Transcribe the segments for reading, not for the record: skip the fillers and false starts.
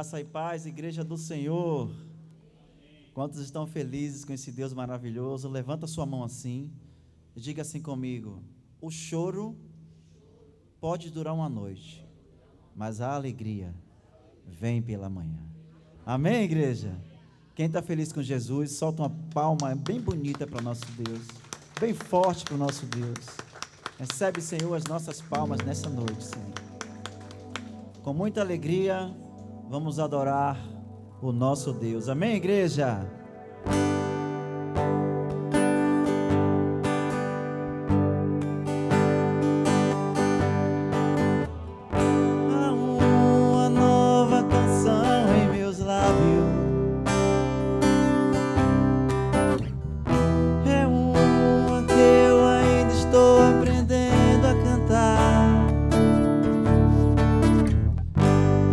Graça e paz, igreja do Senhor. Quantos estão felizes com esse Deus maravilhoso? Levanta sua mão assim e diga assim comigo: o choro pode durar uma noite, mas a alegria vem pela manhã. Amém, igreja? Quem está feliz com Jesus, solta uma palma bem bonita para o nosso Deus, bem forte para o nosso Deus. Recebe, Senhor, as nossas palmas nessa noite, Senhor. Com muita alegria, vamos adorar o nosso Deus. Amém, igreja? Há uma nova canção em meus lábios. É uma que eu ainda estou aprendendo a cantar.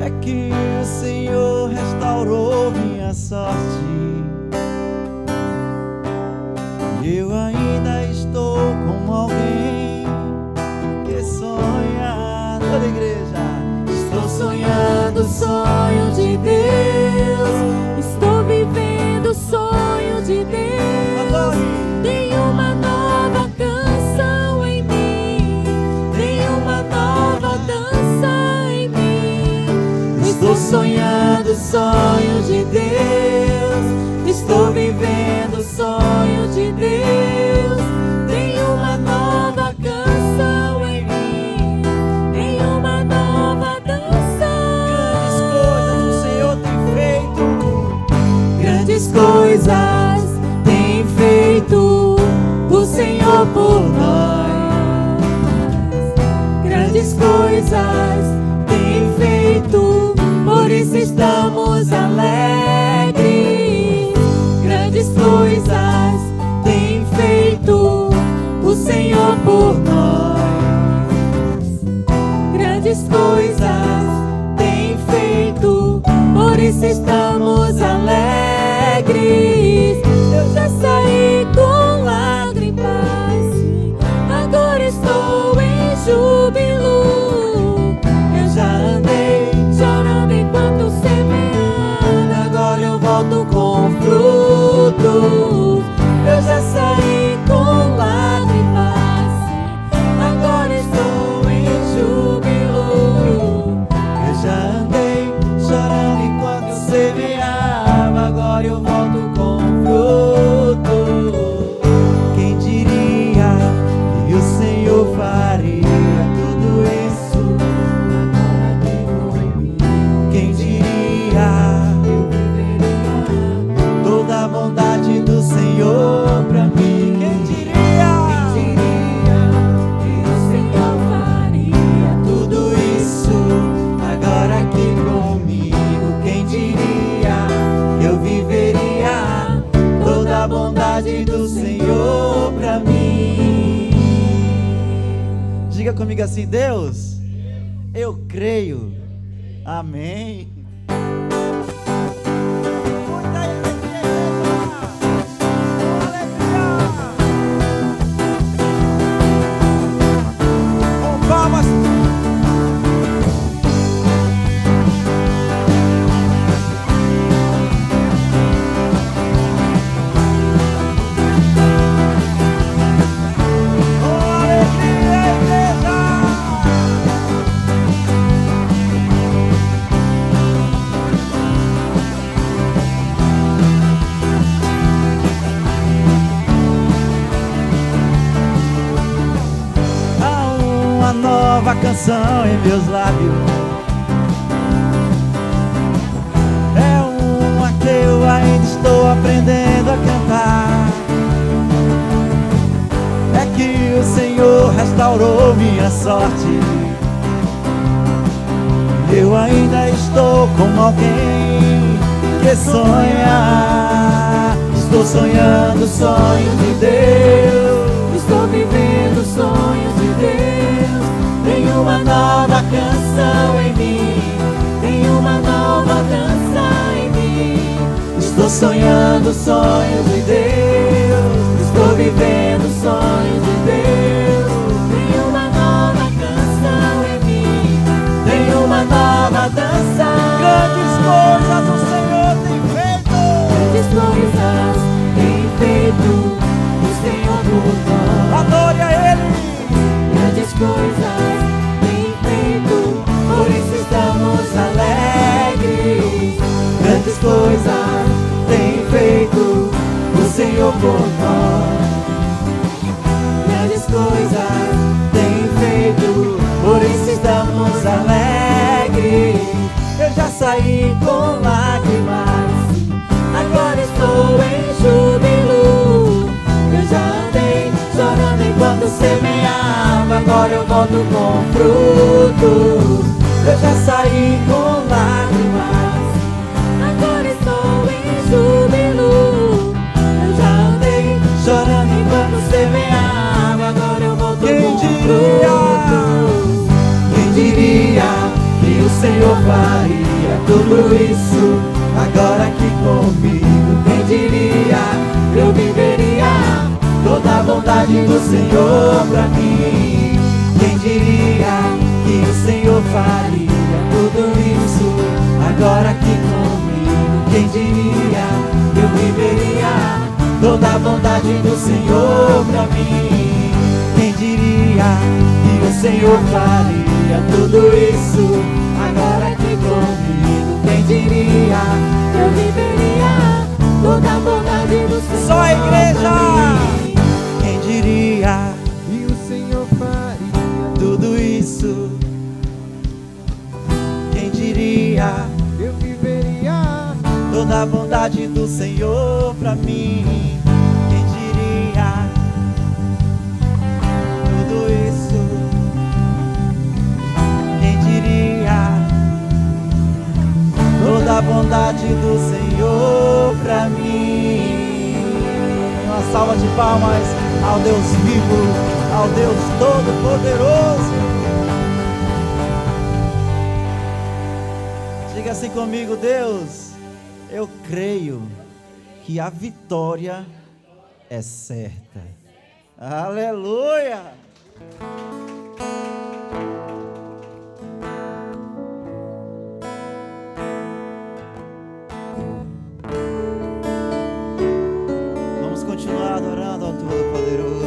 É que o Senhor restaurou minha sorte. Eu ainda estou com alguém que sonha. Toda igreja. Estou sonhando o sonho de Deus. Estou vivendo o sonho de Deus. Tem uma nova canção em mim. Tem uma nova dança em mim. Estou sonhando o sonho de Deus. Estou vivendo o sonho de Deus. Tem uma nova canção em mim. Tem uma nova dança. Grandes coisas tem feito o Senhor por nós. Grandes coisas tem feito, por isso estamos alegres. Grandes coisas tem feito o Senhor por nós. Grandes coisas tem feito, por isso estamos alegres. Eu já saí com lágrimas, agora estou em júbilo. Eu já andei chorando enquanto semeava, agora eu volto com frutos. Eu já saí com lágrimas, agora estou em júbilo. Eu já andei chorando enquanto semeava, agora eu volto com fruto. Quem diria que o Senhor faria tudo isso? Quem diria toda a bondade do Senhor pra mim? Quem diria que o Senhor faria tudo isso agora aqui comigo? Quem diria que eu viveria toda a bondade do Senhor pra mim? Diga comigo assim: Deus, eu creio. Amém. Muita alegria. Com palmas. Nova canção em meus lábios. É uma que eu ainda estou aprendendo a cantar. É que o Senhor restaurou minha sorte. Eu ainda estou com alguém que sonha. Estou sonhando o sonho de Deus. Estou vivendo o sonho de Deus. Tem uma nova canção em mim. Tem uma nova dança em mim. Estou sonhando o sonho de Deus. Estou vivendo o sonho de Deus. Tem uma nova canção em mim. Tem uma nova dança. Grandes coisas coisas tem feito, por isso estamos alegres. Grandes coisas tem feito o Senhor por nós. Grandes coisas tem feito, por isso estamos alegres. Eu já saí com lágrimas, agora estou em júbilo. Eu já andei chorando enquanto semeava, agora eu volto com fruto. Eu já saí com lágrimas, agora estou em júbilo. Eu já andei chorando enquanto semeava, agora eu volto com fruto. Quem diria que o Senhor faria tudo isso agora aqui comigo? Quem diria eu viveria toda a bondade do Senhor pra mim? Quem diria que o Senhor faria tudo isso agora aqui comigo? Quem diria eu viveria toda a bondade do Senhor pra mim? Quem diria que o Senhor faria tudo isso agora aqui comigo? Quem diria eu viveria toda a bondade do Senhor? Só a igreja! pra mim? Quem diria E o Senhor faria tudo isso? Quem diria eu viveria toda a bondade do Senhor pra mim? Quem diria tudo isso? Quem diria toda a bondade do Senhor pra mim? Uma salva de palmas ao Deus vivo, ao Deus Todo-Poderoso. Diga assim comigo: Deus, eu creio que a vitória é certa. Aleluia! Vamos continuar adorando ao Todo-Poderoso.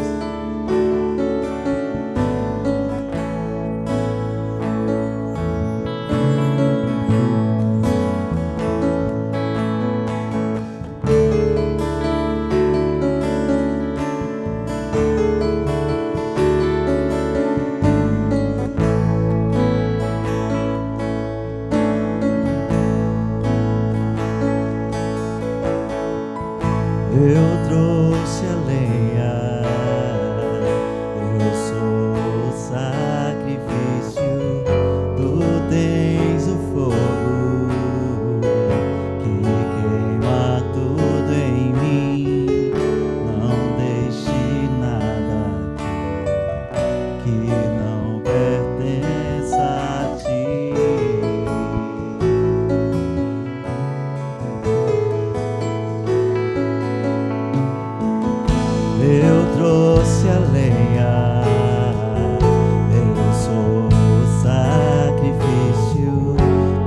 Eu trouxe a lenha, eu sou o sacrifício, tu tens o fogo que queima tudo em mim. Não deixe nada que não pertença a ti. Eu trouxe a lenha, eu sou o sacrifício,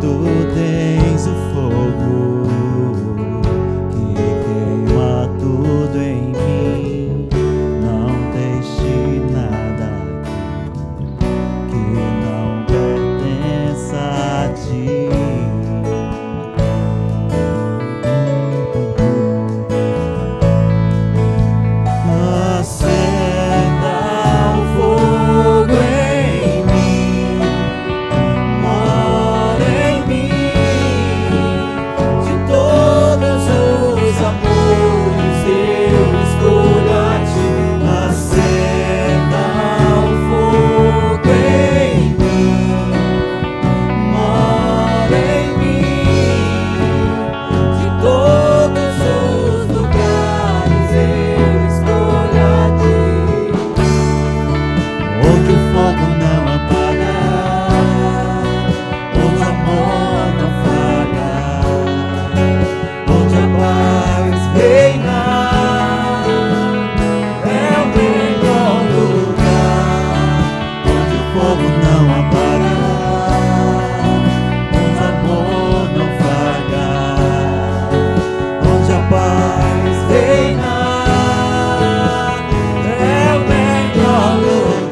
tu tens o fogo que queima tudo em mim. Não deixe nada que não pertença a ti. Acenda o fogo em mim, mora em mim, de todos os amores eu escolho a ti. Acenda o fogo em mim, mora em mim, de todos os lugares eu escolho a ti. Onde o fogo não apaga, onde o amor não falha, onde a paz reina, é o melhor lugar. Onde o fogo não apaga, onde o amor não falha, onde a paz reina, é o melhor lugar.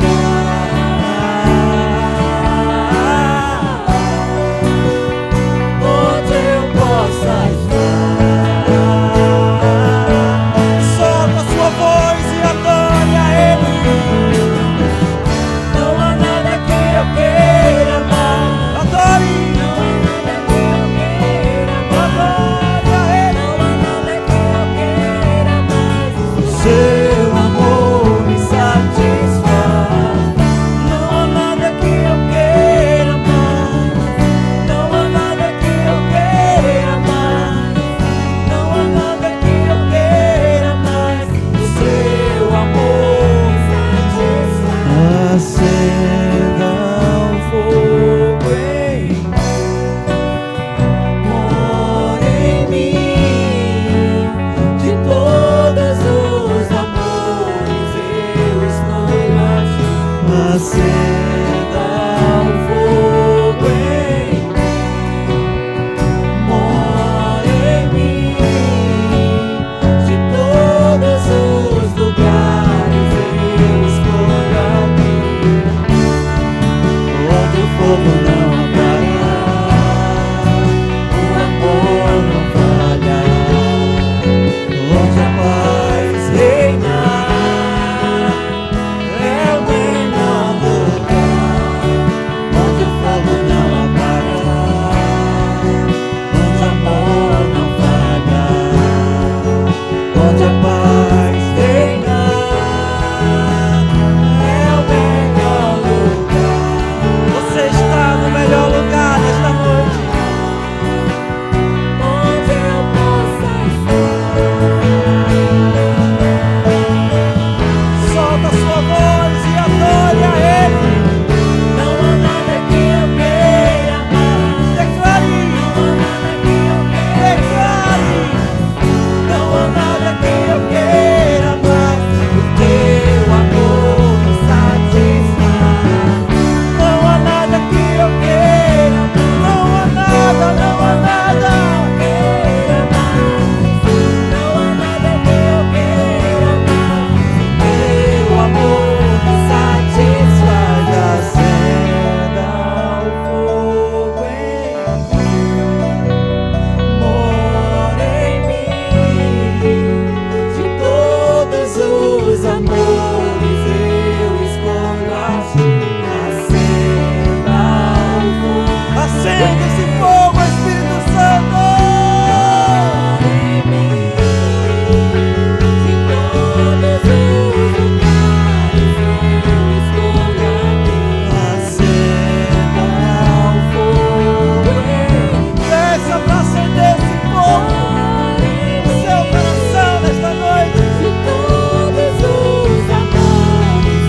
fogo não apagar, o amor não falhar, onde a paz reinar, é o melhor lugar, onde o fogo não apagar, onde o amor não falhar, onde a paz reinar, é o melhor lugar. Você está no melhor lugar nesta noite. Onde eu possa estar. Solta a sua voz e adore a Ele. Não há nada que eu queira mais. Declare, declare. Não há nada que eu queira mais. O teu amor me satisfaz. Não há nada que eu queira mais. Não há nada, não há nada. Queira mais. Não há nada que eu queira mais. Teu amor me satisfaz. Acenda o fogo em Mora em mim. De todos os amores eu escolho a ti. Acenda o fogo. Acende esse fogo, Espírito Santo. Mora em mim. De todos os lugares eu escolho a ti. Acenda o fogo em mim. Peça para acender esse fogo no seu coração nesta noite. De todos os amores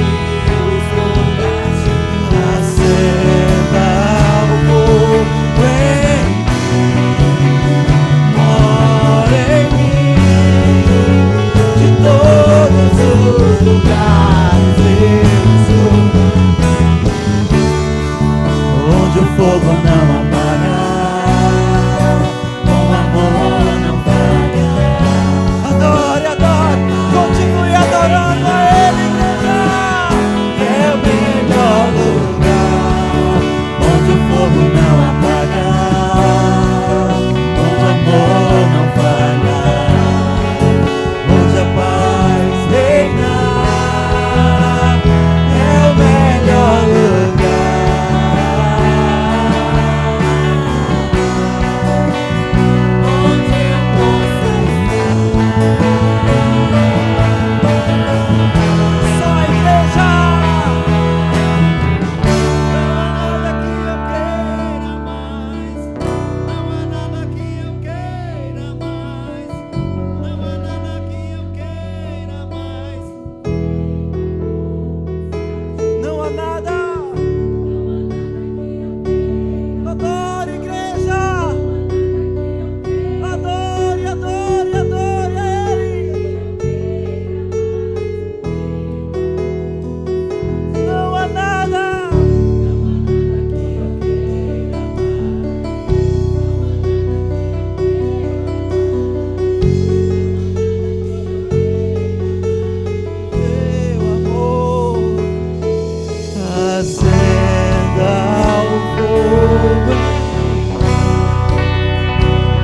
eu escolho a ti. Acenda o fogo em Mora em mim. De todos os lugares eu escolho. onde o fogo não apagar, O amor não falhar. adore, adore, continue adorando a Ele, igreja. É o melhor lugar, onde o fogo não apagar, onde o amor não falhar, onde a paz reinar, é o melhor lugar, onde eu possa Só a igreja. Não há nada que eu queira mais. Não há nada que eu queira mais. Não há nada. Adore, igreja. Adore, adore, adore a Ele. Não há nada. Teu amor acenda o fogo.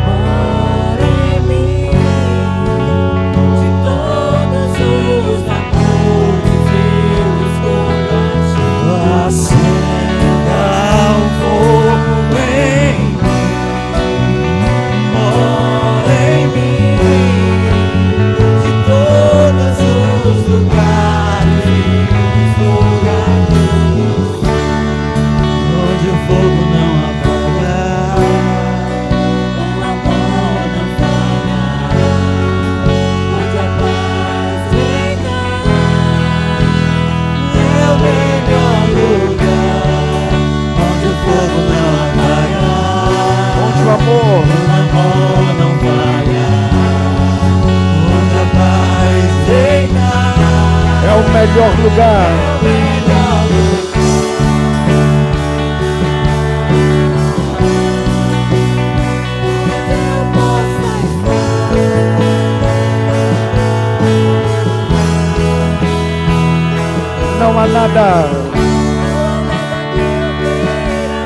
Mora em mim. De todos os amores eu escolho a ti. Acenda o fogo em Mora em mim. De todos os lugares eu escolho a ti. onde o fogo não apagar, O amor não falhar, onde a paz reinar, é o melhor lugar, onde o fogo não apagar, onde o amor o amor não falhar, onde a paz reinar, é o melhor lugar. é o melhor lugar. Onde eu possa estar. Não há nada. Não há nada que eu queira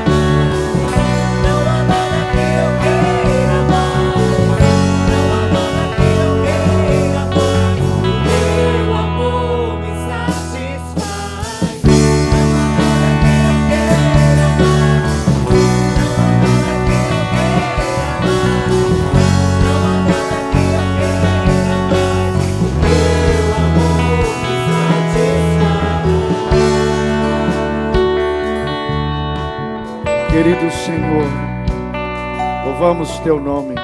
Querido Senhor, louvamos Teu nome,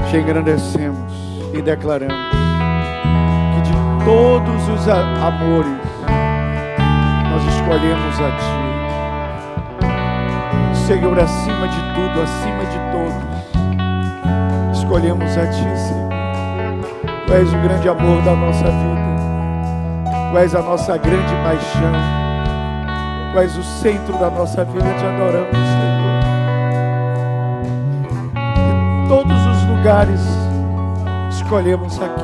Te engrandecemos e declaramos que de todos os amores nós escolhemos a Ti. Senhor, acima de tudo, acima de todos, escolhemos a Ti, Senhor. Tu és o grande amor da nossa vida, Tu és a nossa grande paixão, Tu és o centro da nossa vida. Te adoramos, Senhor. De todos os lugares escolhemos aqui.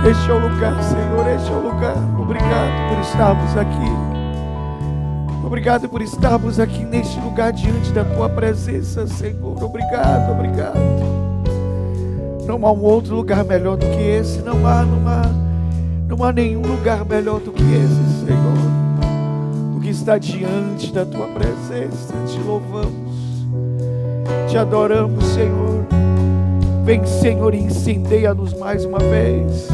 Este é o lugar, Senhor, este é o lugar. Obrigado por estarmos aqui. Obrigado por estarmos aqui neste lugar diante da Tua presença, Senhor. Obrigado, obrigado. Não há um outro lugar melhor do que esse. Não há nenhum lugar melhor do que esse, Senhor. Do que estar diante da Tua presença. Te louvamos, Te adoramos, Senhor. Vem, Senhor, e incendeia-nos mais uma vez.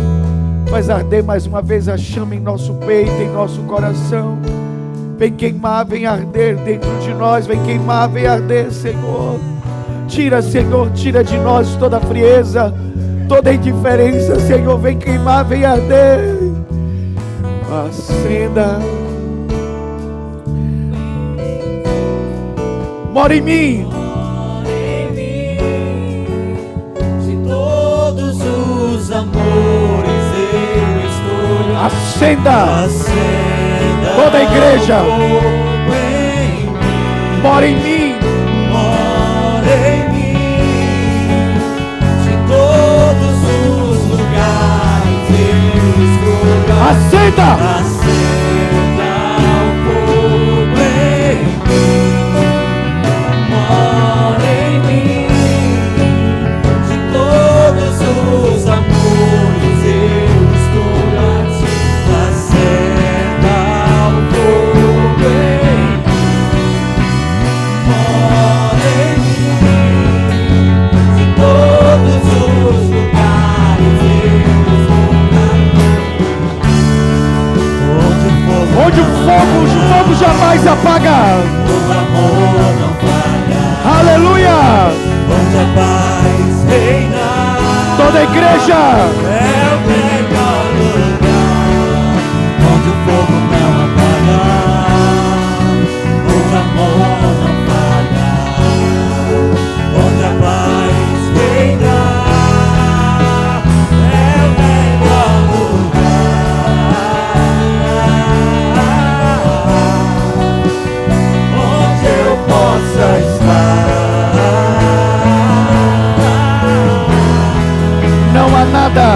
Faz arder mais uma vez a chama em nosso peito, em nosso coração. Vem queimar, vem arder dentro de nós. Vem queimar, vem arder, Senhor. Tira, Senhor, tira de nós toda a frieza, toda a indiferença, Senhor. Vem queimar, vem arder. Acenda. Mora em mim. De todos os amores eu estou. Acenda. Acenda. Toda a igreja. Fogo em mim. Mora em mim. Mora em mim. De todos os lugares eu estou. Acenda. Acenda o fogo em mim. Mora em mim. De todos os amores eu estou a Ti. Acenda o fogo em mim. Mora em mim. De todos os lugares eu estou a Ti. Onde o fogo jamais apaga. O amor não falha. Aleluia. Onde a paz reina. Toda a igreja. É o melhor lugar. Onde o fogo não apaga. Onde o amor não falha. Onde a paz reina. É o melhor lugar. Onde eu possa estar. Não há nada.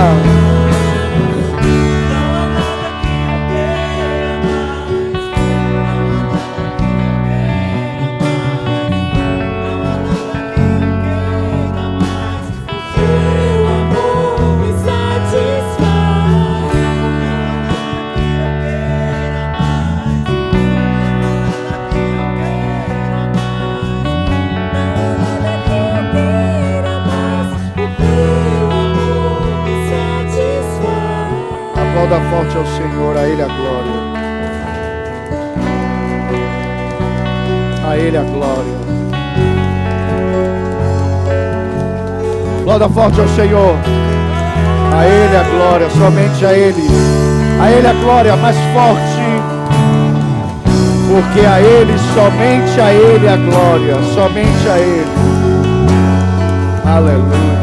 Aplauda forte ao Senhor, a Ele a glória. A Ele a glória. Aplauda forte ao Senhor. A Ele a glória, somente a Ele. A Ele a glória mais forte. Porque a Ele, somente a Ele a glória. Somente a Ele. Aleluia.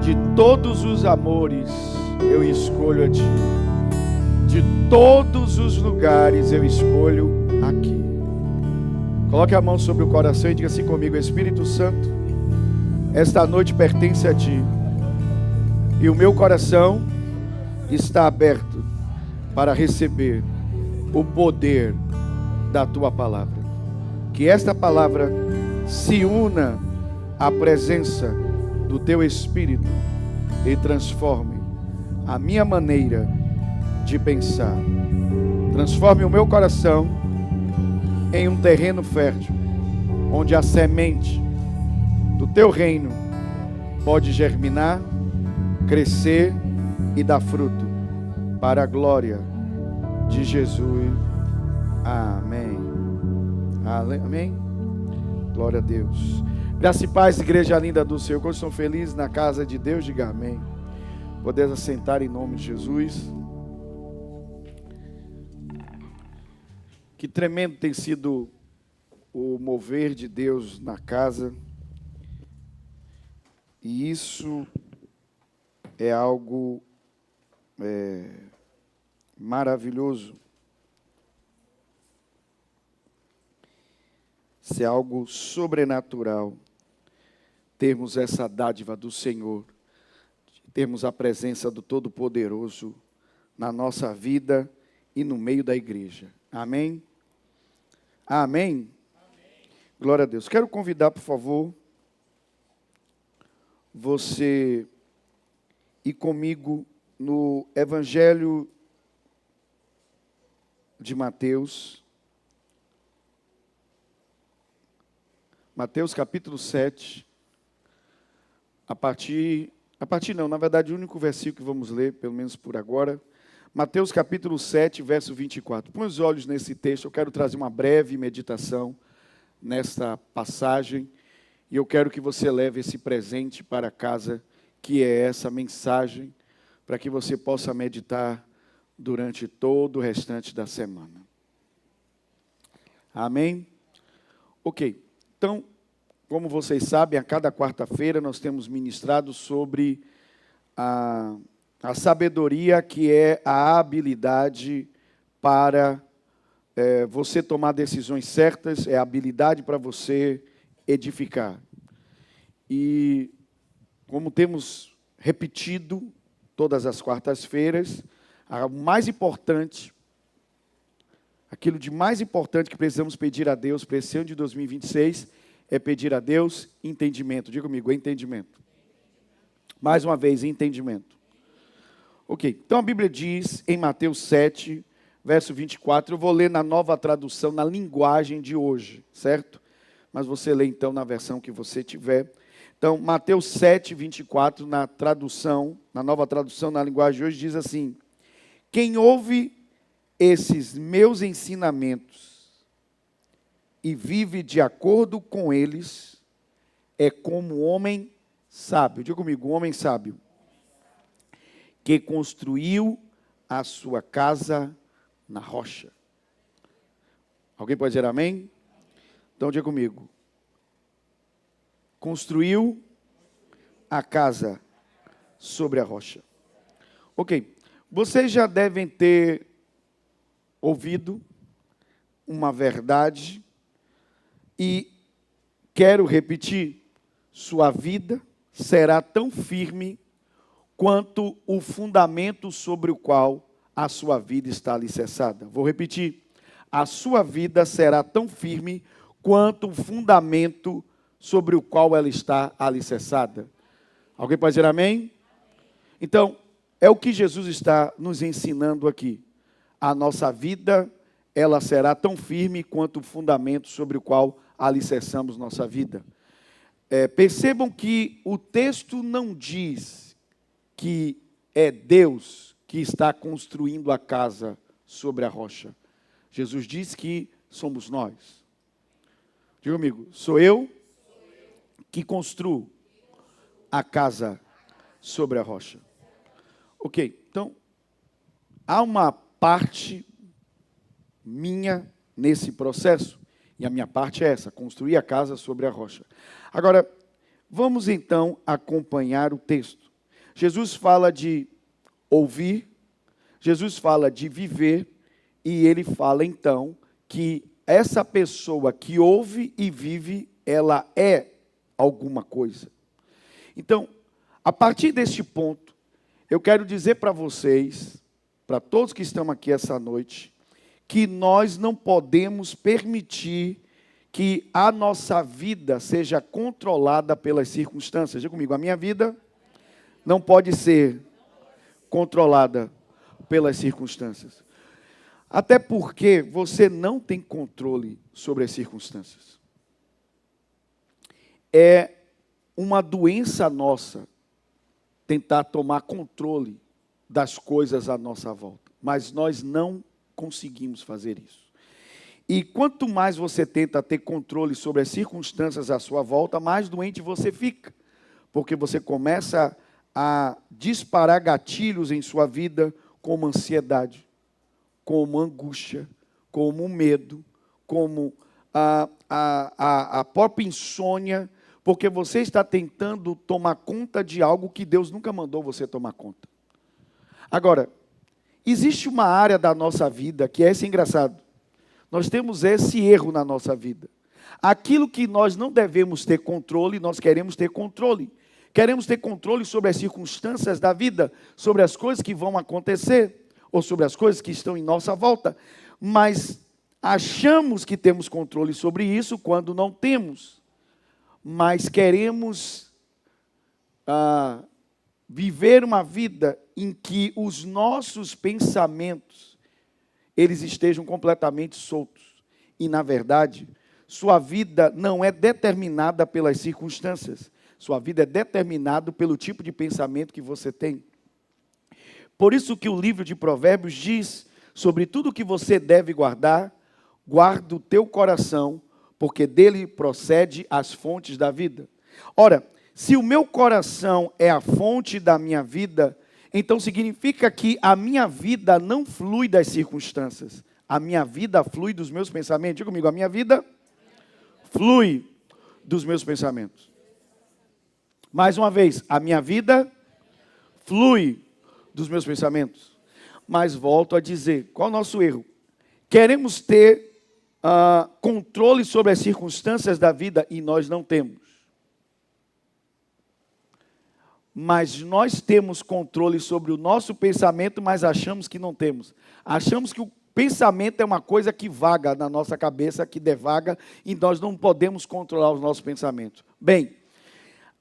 De todos os amores eu escolho a Ti. De todos os lugares eu escolho aqui. Coloque a mão sobre o coração e diga assim comigo: Espírito Santo, esta noite pertence a Ti. E o meu coração está aberto para receber o poder da Tua palavra. Que esta palavra se una à presença do Teu Espírito e transforme a minha maneira de pensar. Transforme o meu coração em um terreno fértil, onde a semente do Teu reino pode germinar, crescer e dá fruto para a glória de Jesus. Amém. Amém. Glória a Deus. Graça e paz, igreja linda do Senhor. Quando estão felizes na casa de Deus, diga amém. Podemos assentar em nome de Jesus. Que tremendo tem sido o mover de Deus na casa. E isso é algo maravilhoso. Isso é algo sobrenatural. Termos essa dádiva do Senhor. Termos a presença do Todo-Poderoso na nossa vida e no meio da igreja. Amém? Amém? Glória a Deus. Quero convidar, por favor, você ir comigo no Evangelho de Mateus. Mateus capítulo 7. Na verdade, o único versículo que vamos ler, pelo menos por agora. Mateus capítulo 7, verso 24. Põe os olhos nesse texto, eu quero trazer uma breve meditação nesta passagem. E eu quero que você leve esse presente para casa, que é essa mensagem, para que você possa meditar durante todo o restante da semana. Amém? Ok. Então, como vocês sabem, a cada quarta-feira nós temos ministrado sobre a sabedoria, que é a habilidade para você tomar decisões certas, é a habilidade para você edificar. E como temos repetido todas as quartas-feiras, o mais importante, aquilo de mais importante que precisamos pedir a Deus para esse ano de 2026 é pedir a Deus entendimento. Diga comigo, entendimento. Mais uma vez, entendimento. Ok, então a Bíblia diz em Mateus 7, verso 24, eu vou ler na Nova Tradução, na linguagem de hoje, certo? Mas você lê então na versão que você tiver. Então, Mateus 7, 24, na Nova Tradução, na linguagem de hoje, diz assim: quem ouve esses meus ensinamentos e vive de acordo com eles, é como um homem sábio. Diga comigo, um homem sábio, que construiu a sua casa na rocha. Alguém pode dizer amém? Então diga comigo. Construiu a casa sobre a rocha. Ok. Vocês já devem ter ouvido uma verdade e quero repetir, sua vida será tão firme quanto o fundamento sobre o qual a sua vida está alicerçada. Vou repetir, a sua vida será tão firme quanto o fundamento sobre o qual ela está alicerçada. Alguém pode dizer amém? Então, é o que Jesus está nos ensinando aqui. A nossa vida, ela será tão firme quanto o fundamento sobre o qual alicerçamos nossa vida. Percebam que o texto não diz que é Deus que está construindo a casa sobre a rocha. Jesus diz que somos nós. Diga comigo, sou eu que construo a casa sobre a rocha. Ok, então, há uma parte minha nesse processo, e a minha parte é essa, construir a casa sobre a rocha. Agora, vamos então acompanhar o texto. Jesus fala de ouvir, Jesus fala de viver, e ele fala então que essa pessoa que ouve e vive, ela é alguma coisa. Então, a partir deste ponto, eu quero dizer para vocês, para todos que estão aqui essa noite, que nós não podemos permitir que a nossa vida seja controlada pelas circunstâncias. Diga comigo, a minha vida não pode ser controlada pelas circunstâncias. Até porque você não tem controle sobre as circunstâncias. É uma doença nossa tentar tomar controle das coisas à nossa volta. Mas nós não conseguimos fazer isso. E quanto mais você tenta ter controle sobre as circunstâncias à sua volta, mais doente você fica. Porque você começa a disparar gatilhos em sua vida, como ansiedade, como angústia, como medo, como a própria insônia, porque você está tentando tomar conta de algo que Deus nunca mandou você tomar conta. Agora, existe uma área da nossa vida que é esse engraçado. Nós temos esse erro na nossa vida. Aquilo que nós não devemos ter controle, nós queremos ter controle. Queremos ter controle sobre as circunstâncias da vida, sobre as coisas que vão acontecer, ou sobre as coisas que estão em nossa volta. Mas achamos que temos controle sobre isso quando não temos. Mas queremos viver uma vida em que os nossos pensamentos, eles estejam completamente soltos. E, na verdade, sua vida não é determinada pelas circunstâncias. Sua vida é determinada pelo tipo de pensamento que você tem. Por isso que o livro de Provérbios diz sobre tudo que você deve guardar, guarda o teu coração, porque dele procede as fontes da vida. Ora, se o meu coração é a fonte da minha vida, então significa que a minha vida não flui das circunstâncias. A minha vida flui dos meus pensamentos. Diga comigo, a minha vida flui dos meus pensamentos. Mais uma vez, a minha vida flui dos meus pensamentos. Mas volto a dizer, qual é o nosso erro? Queremos ter controle sobre as circunstâncias da vida e nós não temos. Mas nós temos controle sobre o nosso pensamento, mas achamos que não temos. Achamos que o pensamento é uma coisa que vaga na nossa cabeça, que devaga, e nós não podemos controlar os nossos pensamentos. Bem,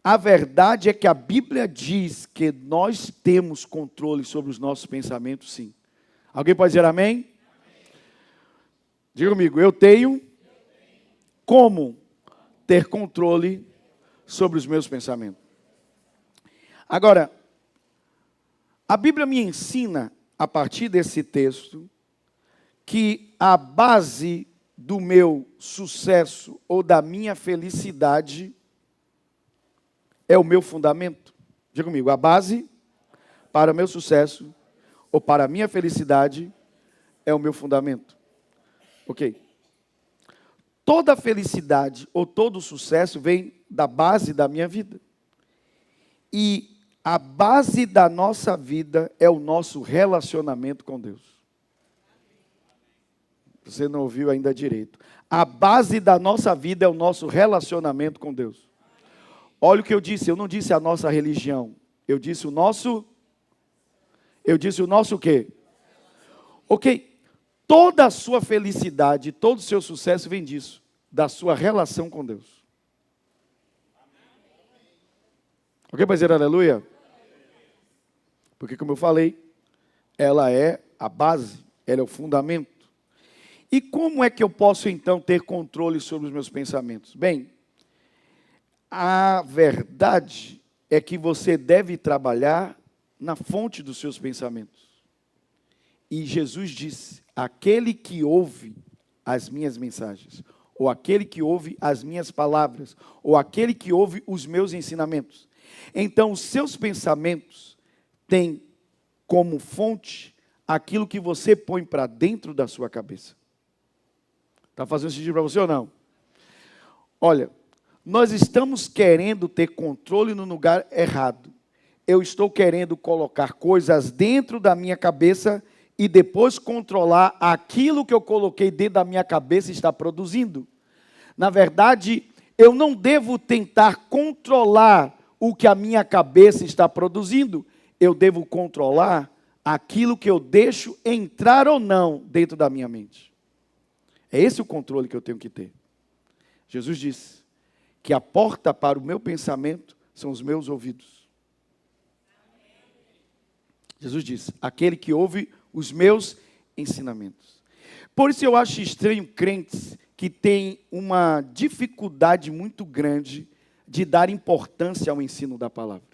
a verdade é que a Bíblia diz que nós temos controle sobre os nossos pensamentos, sim. Alguém pode dizer amém? Diga comigo, eu tenho como ter controle sobre os meus pensamentos. Agora, a Bíblia me ensina, a partir desse texto, que a base do meu sucesso ou da minha felicidade é o meu fundamento. Diga comigo, a base para o meu sucesso ou para a minha felicidade é o meu fundamento. Ok? Toda felicidade ou todo sucesso vem da base da minha vida. E a base da nossa vida é o nosso relacionamento com Deus. Você não ouviu ainda direito. A base da nossa vida é o nosso relacionamento com Deus. Olha o que eu disse, eu não disse a nossa religião. Eu disse o nosso o quê? Ok. Toda a sua felicidade, todo o seu sucesso vem disso, da sua relação com Deus. Ok, para dizer aleluia? Porque, como eu falei, ela é a base, ela é o fundamento. E como é que eu posso, então, ter controle sobre os meus pensamentos? Bem, a verdade é que você deve trabalhar na fonte dos seus pensamentos. E Jesus disse, aquele que ouve as minhas mensagens, ou aquele que ouve as minhas palavras, ou aquele que ouve os meus ensinamentos. Então, os seus pensamentos têm como fonte aquilo que você põe para dentro da sua cabeça. Está fazendo sentido para você ou não? Olha, nós estamos querendo ter controle no lugar errado. Eu estou querendo colocar coisas dentro da minha cabeça e depois controlar aquilo que eu coloquei dentro da minha cabeça e está produzindo. Na verdade, eu não devo tentar controlar o que a minha cabeça está produzindo. Eu devo controlar aquilo que eu deixo entrar ou não dentro da minha mente. É esse o controle que eu tenho que ter. Jesus disse que a porta para o meu pensamento são os meus ouvidos. Jesus disse, aquele que ouve os meus ensinamentos. Por isso eu acho estranho crentes que têm uma dificuldade muito grande de dar importância ao ensino da palavra.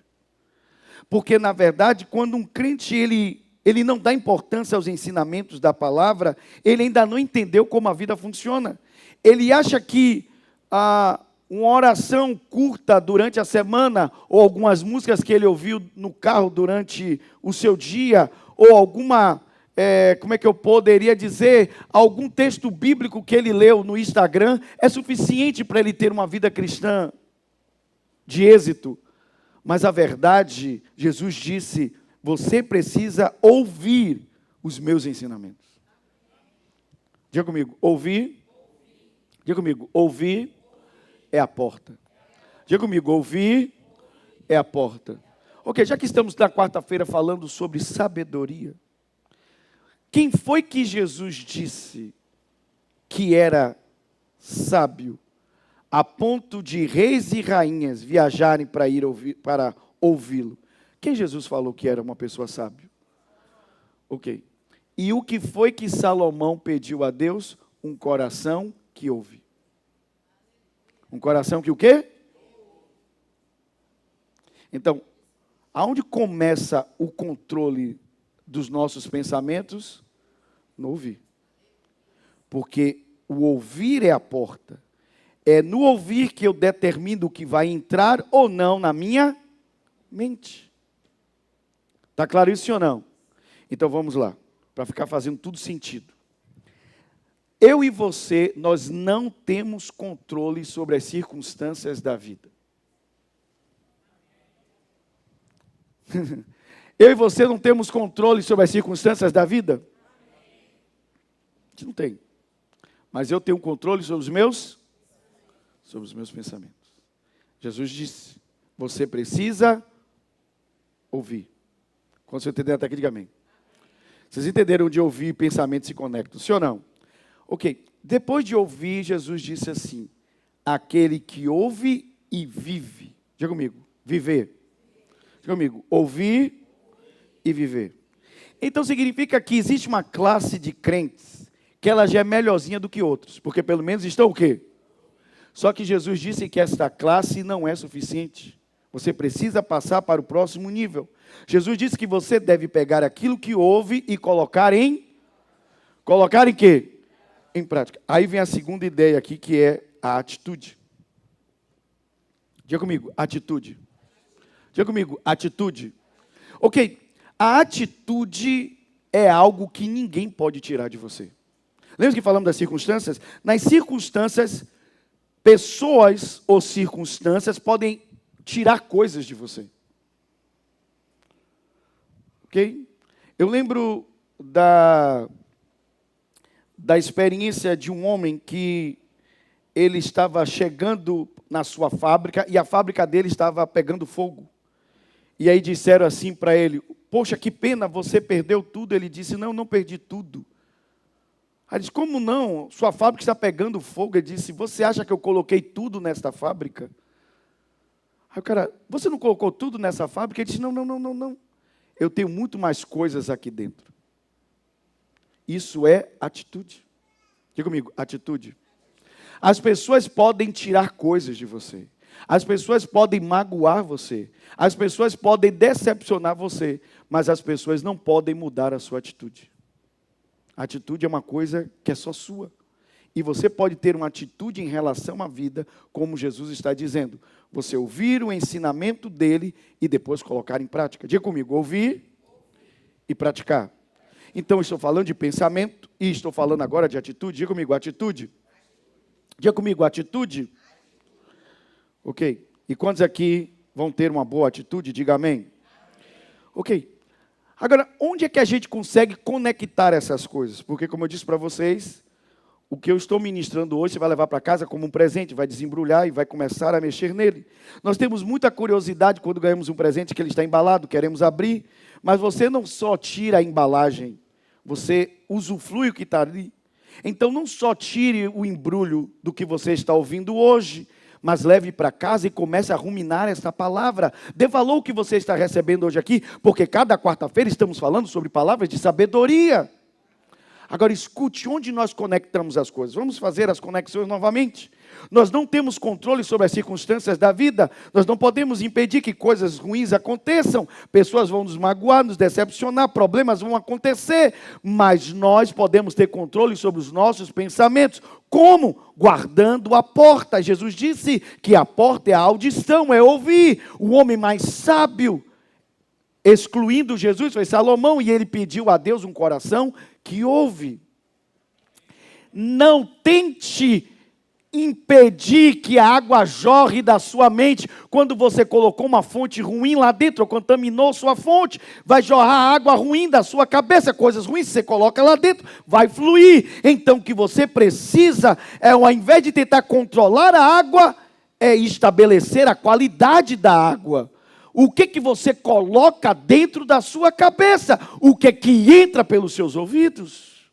Porque, na verdade, quando um crente ele não dá importância aos ensinamentos da palavra, ele ainda não entendeu como a vida funciona. Ele acha que uma oração curta durante a semana, ou algumas músicas que ele ouviu no carro durante o seu dia, ou alguma, como é que eu poderia dizer, algum texto bíblico que ele leu no Instagram, é suficiente para ele ter uma vida cristã de êxito. Mas a verdade, Jesus disse, você precisa ouvir os meus ensinamentos. Diga comigo, ouvir. Diga comigo, ouvir é a porta. Diga comigo, ouvir é a porta. Ok, já que estamos na quarta-feira falando sobre sabedoria, quem foi que Jesus disse que era sábio a ponto de reis e rainhas viajarem para ouvi-lo? Quem Jesus falou que era uma pessoa sábia? Ok. E o que foi que Salomão pediu a Deus? Um coração que ouve. Um coração que o quê? Então, aonde começa o controle dos nossos pensamentos? No ouvir. Porque o ouvir é a porta. É no ouvir que eu determino o que vai entrar ou não na minha mente. Está claro isso ou não? Então vamos lá, para ficar fazendo tudo sentido. Eu e você, nós não temos controle sobre as circunstâncias da vida. Eu e você não temos controle sobre as circunstâncias da vida? A gente não tem. Mas eu tenho controle sobre os meus pensamentos. Jesus disse, você precisa ouvir. Quando você entender até aqui, diga amém. Vocês entenderam onde ouvir e pensamento se conectam, sim ou não? Ok, depois de ouvir, Jesus disse assim, aquele que ouve e vive. Diga comigo, viver. Diga comigo, ouvir e viver. Então significa que existe uma classe de crentes que ela já é melhorzinha do que outros, porque pelo menos estão o quê? Só que Jesus disse que esta classe não é suficiente. Você precisa passar para o próximo nível. Jesus disse que você deve pegar aquilo que ouve e colocar em quê? Em prática. Aí vem a segunda ideia aqui, que é a atitude. Diga comigo, atitude. Diga comigo, atitude. Ok, a atitude é algo que ninguém pode tirar de você. Lembra que falamos das circunstâncias? Nas circunstâncias, pessoas ou circunstâncias podem tirar coisas de você. Ok? Eu lembro da experiência de um homem que ele estava chegando na sua fábrica e a fábrica dele estava pegando fogo. E aí disseram assim para ele, poxa, que pena, você perdeu tudo. Ele disse, não perdi tudo. Aí ele disse, como não? Sua fábrica está pegando fogo. Ele disse, você acha que eu coloquei tudo nesta fábrica? Aí o cara, você não colocou tudo nessa fábrica? Ele disse, não. Eu tenho muito mais coisas aqui dentro. Isso é atitude. Diga comigo, atitude. As pessoas podem tirar coisas de você. As pessoas podem magoar você. As pessoas podem decepcionar você. Mas as pessoas não podem mudar a sua atitude. A atitude é uma coisa que é só sua. E você pode ter uma atitude em relação à vida, como Jesus está dizendo. Você ouvir o ensinamento dele e depois colocar em prática. Diga comigo, ouvir e praticar. Então, estou falando de pensamento e estou falando agora de atitude. Diga comigo, atitude. Diga comigo, atitude. Ok. E quantos aqui vão ter uma boa atitude? Diga amém. Ok. Agora, onde é que a gente consegue conectar essas coisas? Porque, como eu disse para vocês, o que eu estou ministrando hoje, você vai levar para casa como um presente, vai desembrulhar e vai começar a mexer nele. Nós temos muita curiosidade quando ganhamos um presente que ele está embalado, queremos abrir, mas você não só tira a embalagem, você usufrui o que está ali. Então não só tire o embrulho do que você está ouvindo hoje, mas leve para casa e comece a ruminar essa palavra. Dê valor ao que você está recebendo hoje aqui, porque cada quarta-feira estamos falando sobre palavras de sabedoria. Agora escute onde nós conectamos as coisas. Vamos fazer as conexões novamente. Nós não temos controle sobre as circunstâncias da vida. Nós não podemos impedir que coisas ruins aconteçam. Pessoas vão nos magoar, nos decepcionar, problemas vão acontecer. Mas nós podemos ter controle sobre os nossos pensamentos. Como? Guardando a porta. Jesus disse que a porta é a audição, é ouvir. O homem mais sábio, excluindo Jesus, foi Salomão, e ele pediu a Deus um coração que ouve. Não tente impedir que a água jorre da sua mente. Quando você colocou uma fonte ruim lá dentro, ou contaminou sua fonte, vai jorrar água ruim da sua cabeça. Coisas ruins que você coloca lá dentro, vai fluir. Então o que você precisa é, ao invés de tentar controlar a água, é estabelecer a qualidade da água. O que você coloca dentro da sua cabeça? O que entra pelos seus ouvidos?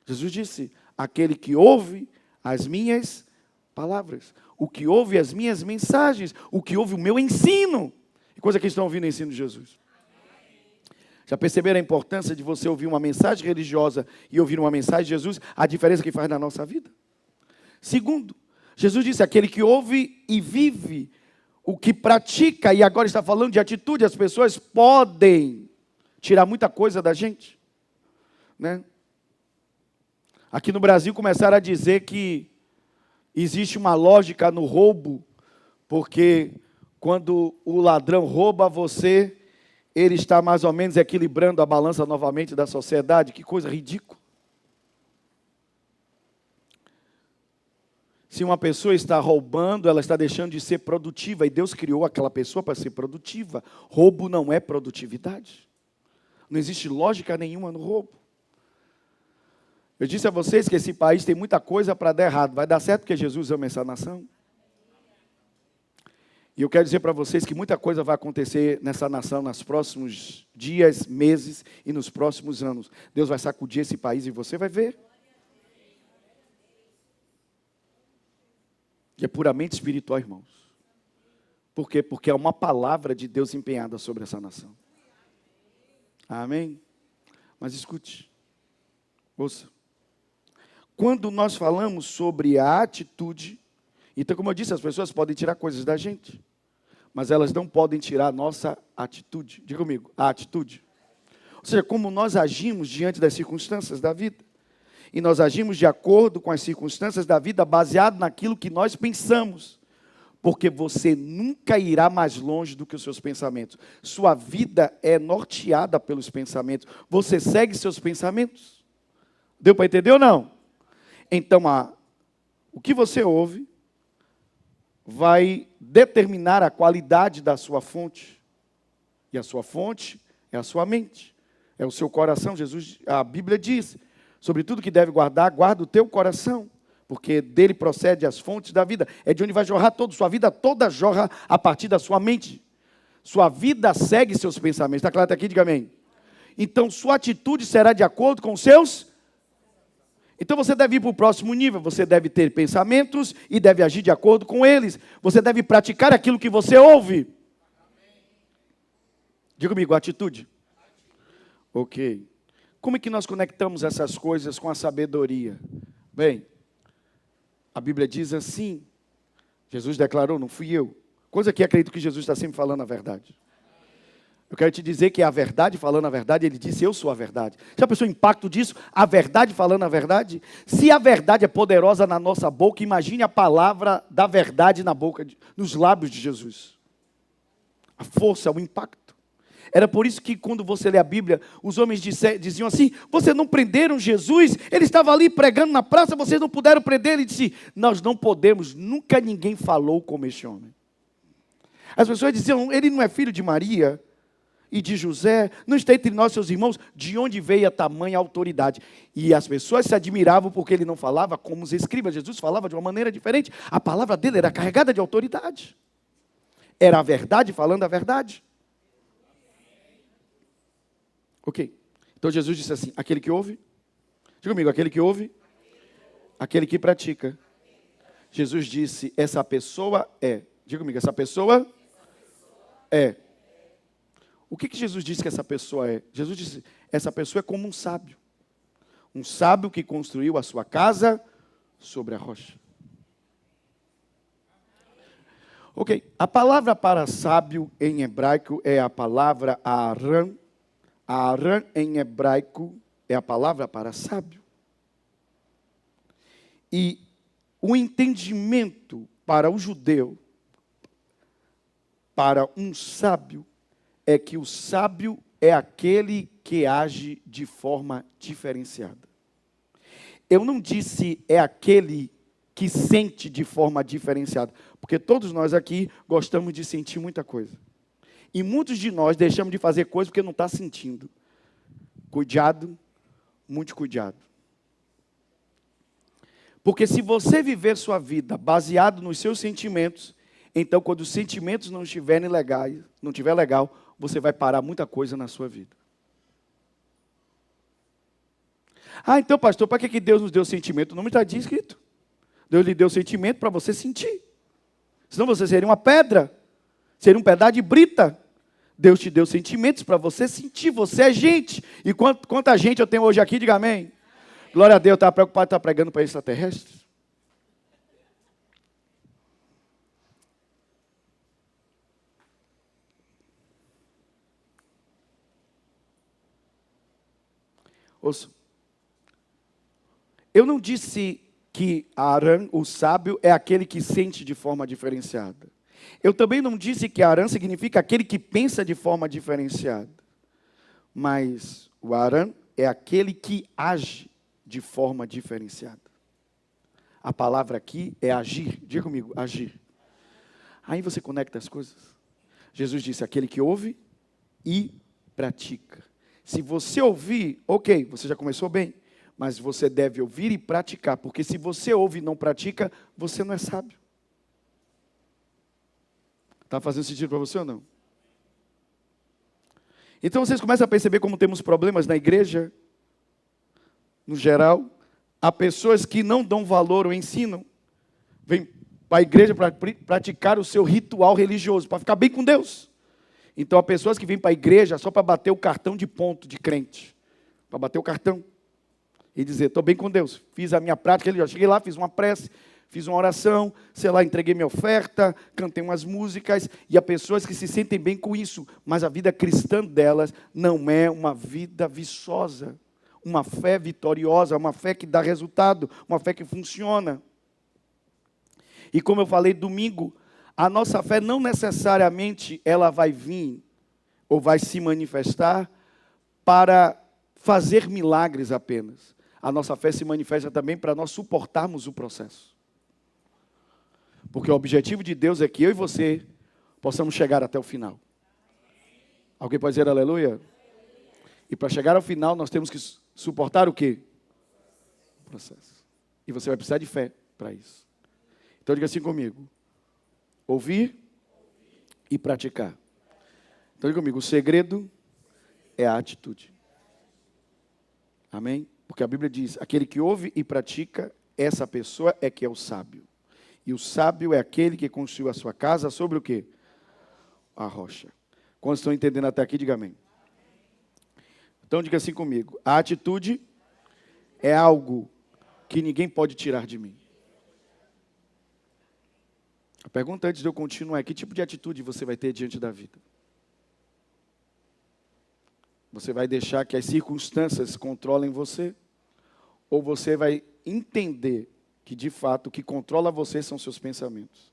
Jesus disse: aquele que ouve as minhas palavras, o que ouve as minhas mensagens, o que ouve o meu ensino. Que coisa que estão ouvindo o ensino de Jesus? Já perceberam a importância de você ouvir uma mensagem religiosa e ouvir uma mensagem de Jesus? A diferença que faz na nossa vida? Segundo, Jesus disse: aquele que ouve e vive o que pratica, e agora está falando de atitude. As pessoas podem tirar muita coisa da gente, né? Aqui no Brasil começaram a dizer que existe uma lógica no roubo, porque quando o ladrão rouba você, ele está mais ou menos equilibrando a balança novamente da sociedade. Que coisa ridícula. Se uma pessoa está roubando, ela está deixando de ser produtiva, e Deus criou aquela pessoa para ser produtiva. Roubo não é produtividade. Não existe lógica nenhuma no roubo. Eu disse a vocês que esse país tem muita coisa para dar errado. Vai dar certo porque Jesus ama essa nação? E eu quero dizer para vocês que muita coisa vai acontecer nessa nação nos próximos dias, meses e nos próximos anos. Deus vai sacudir esse país e você vai ver. E é puramente espiritual, irmãos. Por quê? Porque é uma palavra de Deus empenhada sobre essa nação. Amém? Mas escute. Ouça. Quando nós falamos sobre a atitude, então, como eu disse, as pessoas podem tirar coisas da gente, mas elas não podem tirar a nossa atitude. Diga comigo, a atitude. Ou seja, como nós agimos diante das circunstâncias da vida. E nós agimos de acordo com as circunstâncias da vida, baseado naquilo que nós pensamos. Porque você nunca irá mais longe do que os seus pensamentos. Sua vida é norteada pelos pensamentos. Você segue seus pensamentos. Deu para entender ou não? Então, o que você ouve vai determinar a qualidade da sua fonte. E a sua fonte é a sua mente, é o seu coração. A Bíblia diz, sobre tudo que deve guardar, guarda o teu coração, porque dele procede as fontes da vida. É de onde vai jorrar todo, sua vida toda jorra a partir da sua mente. Sua vida segue seus pensamentos. Está claro até aqui? Diga amém. Então, sua atitude será de acordo com os seus. Então você deve ir para o próximo nível, você deve ter pensamentos e deve agir de acordo com eles. Você deve praticar aquilo que você ouve. Diga comigo, atitude. Ok. Como é que nós conectamos essas coisas com a sabedoria? Bem, a Bíblia diz assim, Jesus declarou, não fui eu. Coisa que acredito que Jesus está sempre falando a verdade. Eu quero te dizer que a verdade, falando a verdade, ele disse, eu sou a verdade. Já pensou o impacto disso? A verdade falando a verdade? Se a verdade é poderosa na nossa boca, imagine a palavra da verdade na boca, nos lábios de Jesus. A força, o impacto. Era por isso que quando você lê a Bíblia, os homens diziam assim, vocês não prenderam Jesus? Ele estava ali pregando na praça, vocês não puderam prender? Ele disse, nós não podemos, nunca ninguém falou como este homem. As pessoas diziam, ele não é filho de Maria e de José, não está entre nós, seus irmãos, de onde veio a tamanha autoridade? E as pessoas se admiravam porque ele não falava como os escribas. Jesus falava de uma maneira diferente. A palavra dele era carregada de autoridade. Era a verdade falando a verdade. Ok. Então Jesus disse assim, aquele que ouve, diga comigo, aquele que ouve, aquele que pratica. Jesus disse, essa pessoa é. Diga comigo, essa pessoa é. O que Jesus disse que essa pessoa é? Jesus disse, essa pessoa é como um sábio. Um sábio que construiu a sua casa sobre a rocha. Ok, a palavra para sábio em hebraico é a palavra Aharan. Aharan em hebraico é a palavra para sábio. E o entendimento para o judeu, para um sábio, é que o sábio é aquele que age de forma diferenciada. Eu não disse é aquele que sente de forma diferenciada, porque todos nós aqui gostamos de sentir muita coisa. E muitos de nós deixamos de fazer coisas porque não está sentindo. Cuidado, muito cuidado. Porque se você viver sua vida baseado nos seus sentimentos, então quando os sentimentos não estiverem legais, não estiver legal, você vai parar muita coisa na sua vida. Ah, então pastor, para que Deus nos deu sentimento? Não me está escrito. Deus lhe deu sentimento para você sentir. Senão você seria uma pedra, seria um pedaço de brita. Deus te deu sentimentos para você sentir, você é gente. E quanta gente eu tenho hoje aqui, diga amém. Glória a Deus, estava preocupado de estar pregando para extraterrestres? Ouça. Eu não disse que Aharan, o sábio, é aquele que sente de forma diferenciada. Eu também não disse que Aharan significa aquele que pensa de forma diferenciada. Mas o Aharan é aquele que age de forma diferenciada. A palavra aqui é agir. Diga comigo, agir. Aí você conecta as coisas. Jesus disse, aquele que ouve e pratica. Se você ouvir, ok, você já começou bem. Mas você deve ouvir e praticar. Porque se você ouve e não pratica, você não é sábio. Está fazendo sentido para você ou não? Então vocês começam a perceber como temos problemas na igreja, no geral. Há pessoas que não dão valor ou ensinam. Vêm para a igreja para praticar o seu ritual religioso, para ficar bem com Deus. Então há pessoas que vêm para a igreja só para bater o cartão de ponto de crente. Para bater o cartão. E dizer, estou bem com Deus. Fiz a minha prática, eu cheguei lá, fiz uma prece, fiz uma oração, sei lá, entreguei minha oferta, cantei umas músicas, e há pessoas que se sentem bem com isso, mas a vida cristã delas não é uma vida viçosa, uma fé vitoriosa, uma fé que dá resultado, uma fé que funciona. E como eu falei domingo, a nossa fé não necessariamente ela vai vir ou vai se manifestar para fazer milagres apenas. A nossa fé se manifesta também para nós suportarmos o processo. Porque o objetivo de Deus é que eu e você possamos chegar até o final. Alguém pode dizer aleluia? E para chegar ao final, nós temos que suportar o quê? O processo. E você vai precisar de fé para isso. Então diga assim comigo. Ouvir e praticar. Então diga comigo, o segredo é a atitude. Amém? Porque a Bíblia diz, aquele que ouve e pratica, essa pessoa é que é o sábio. E o sábio é aquele que construiu a sua casa sobre o quê? A rocha. Quando estão entendendo até aqui, diga amém. Então diga assim comigo, a atitude é algo que ninguém pode tirar de mim. A pergunta antes de eu continuar é, que tipo de atitude você vai ter diante da vida? Você vai deixar que as circunstâncias controlem você? Ou você vai entender que, de fato, o que controla você são seus pensamentos?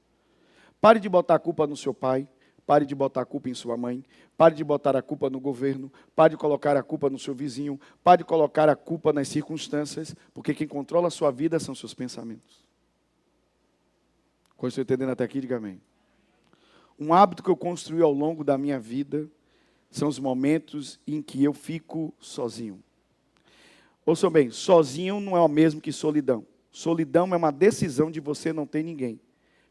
Pare de botar a culpa no seu pai. Pare de botar a culpa em sua mãe. Pare de botar a culpa no governo. Pare de colocar a culpa no seu vizinho. Pare de colocar a culpa nas circunstâncias. Porque quem controla a sua vida são seus pensamentos. Quando estou entendendo até aqui, diga amém. Um hábito que eu construí ao longo da minha vida são os momentos em que eu fico sozinho. Ouçam bem, sozinho não é o mesmo que solidão. Solidão é uma decisão de você não ter ninguém.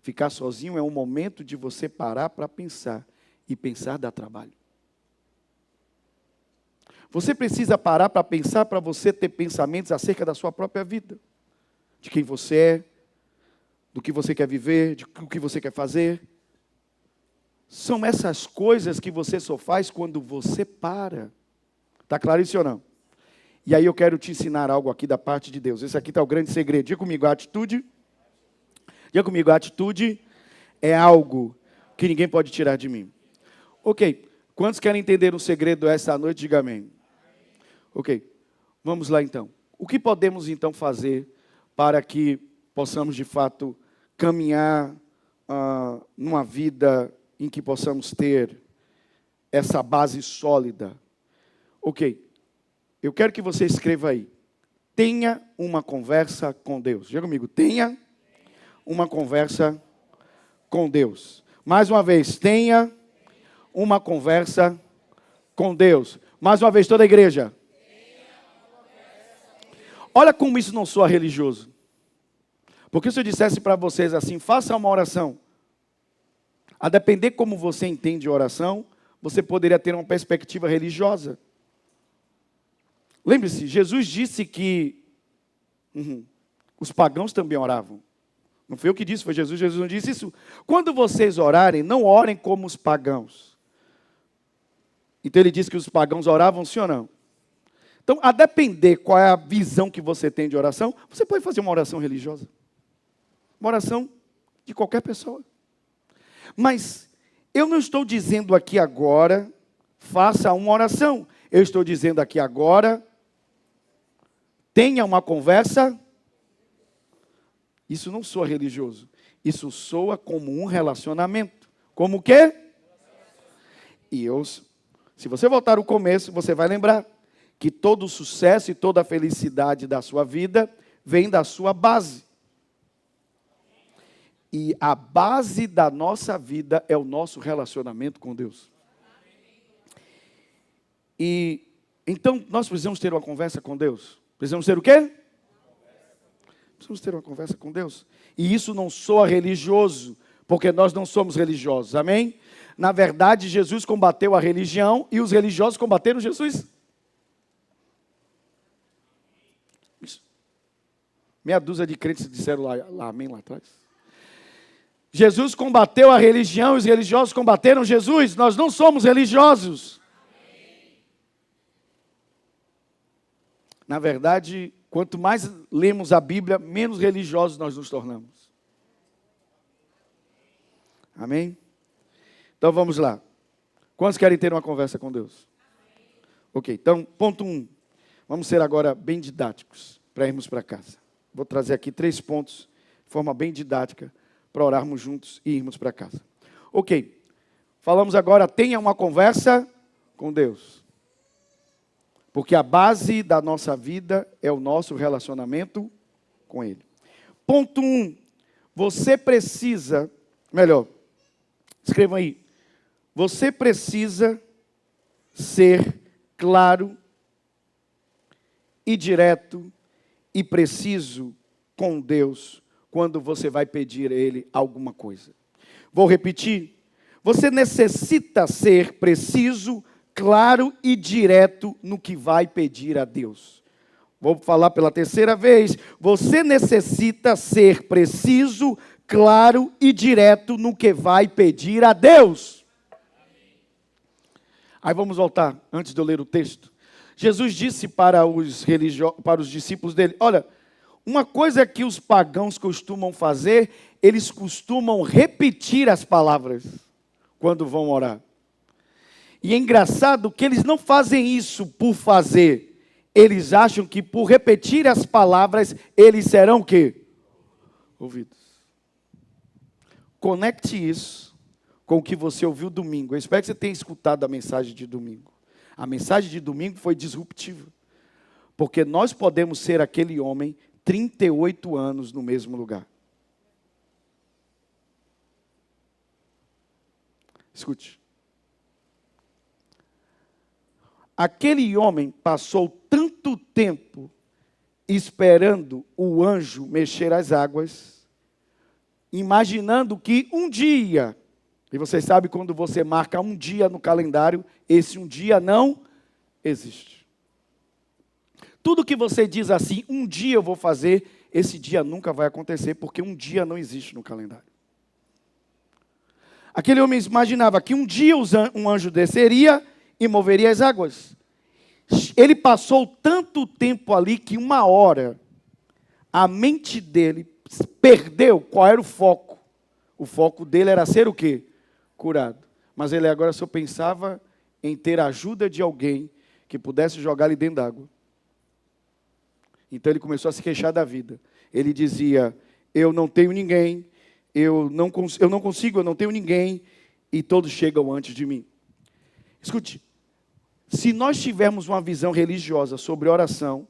Ficar sozinho é um momento de você parar para pensar. E pensar dá trabalho. Você precisa parar para pensar para você ter pensamentos acerca da sua própria vida. De quem você é, do que você quer viver, do que você quer fazer. São essas coisas que você só faz quando você para. Está claro isso ou não? E aí eu quero te ensinar algo aqui da parte de Deus. Esse aqui está o grande segredo. Diga comigo, a atitude. Diga comigo, a atitude é algo que ninguém pode tirar de mim. Ok, quantos querem entender o segredo essa noite? Diga amém. Ok, vamos lá então. O que podemos então fazer para que possamos de fato caminhar numa vida em que possamos ter essa base sólida? Ok, eu quero que você escreva aí. Tenha uma conversa com Deus. Diga comigo, tenha uma conversa com Deus. Mais uma vez, tenha uma conversa com Deus. Mais uma vez, toda a igreja. Olha como isso não soa religioso. Porque se eu dissesse para vocês assim, faça uma oração, a depender como você entende a oração, você poderia ter uma perspectiva religiosa. Lembre-se, Jesus disse que os pagãos também oravam. Não foi eu que disse, foi Jesus. Jesus não disse isso. Quando vocês orarem, não orem como os pagãos. Então ele disse que os pagãos oravam, sim ou não? Então, a depender qual é a visão que você tem de oração, você pode fazer uma oração religiosa. Uma oração de qualquer pessoa. Mas eu não estou dizendo aqui agora, faça uma oração. Eu estou dizendo aqui agora, tenha uma conversa. Isso não soa religioso. Isso soa como um relacionamento. Como o quê? Se você voltar ao começo, você vai lembrar que todo o sucesso e toda a felicidade da sua vida vem da sua base. E a base da nossa vida é o nosso relacionamento com Deus. E então nós precisamos ter uma conversa com Deus. Precisamos ter o quê? Precisamos ter uma conversa com Deus. E isso não soa religioso, porque nós não somos religiosos, amém? Na verdade, Jesus combateu a religião e os religiosos combateram Jesus. Meia dúzia de crentes disseram lá amém lá atrás. Jesus combateu a religião e os religiosos combateram Jesus. Nós não somos religiosos. Na verdade, quanto mais lemos a Bíblia, menos religiosos nós nos tornamos. Amém? Então vamos lá. Quantos querem ter uma conversa com Deus? Ok, então, ponto 1. Vamos ser agora bem didáticos para irmos para casa. Vou trazer aqui 3 pontos, de forma bem didática, para orarmos juntos e irmos para casa. Ok, falamos agora, tenha uma conversa com Deus. Porque a base da nossa vida é o nosso relacionamento com Ele. Ponto 1, você precisa, escrevam aí, você precisa ser claro e direto e preciso com Deus quando você vai pedir a Ele alguma coisa. Vou repetir. Você necessita ser preciso, claro e direto no que vai pedir a Deus. Vou falar pela terceira vez. Você necessita ser preciso, claro e direto no que vai pedir a Deus. Aí vamos voltar, antes de eu ler o texto. Jesus disse para os discípulos dele, olha, uma coisa que os pagãos costumam fazer, eles costumam repetir as palavras quando vão orar. E é engraçado que eles não fazem isso por fazer. Eles acham que por repetir as palavras, eles serão o quê? Ouvidos. Conecte isso com o que você ouviu domingo. Eu espero que você tenha escutado a mensagem de domingo. A mensagem de domingo foi disruptiva. Porque nós podemos ser aquele homem 38 anos no mesmo lugar. Escute. Aquele homem passou tanto tempo esperando o anjo mexer as águas, imaginando que um dia, e você sabe quando você marca um dia no calendário, esse um dia não existe. Tudo que você diz assim, um dia eu vou fazer, esse dia nunca vai acontecer, porque um dia não existe no calendário. Aquele homem imaginava que um dia um anjo desceria e moveria as águas. Ele passou tanto tempo ali que uma hora a mente dele perdeu qual era o foco. O foco dele era ser o quê? Curado. Mas ele agora só pensava em ter a ajuda de alguém que pudesse jogar ele dentro d'água. Então ele começou a se queixar da vida. Ele dizia, eu não tenho ninguém, eu não consigo, eu não tenho ninguém, e todos chegam antes de mim. Escute, se nós tivermos uma visão religiosa sobre oração,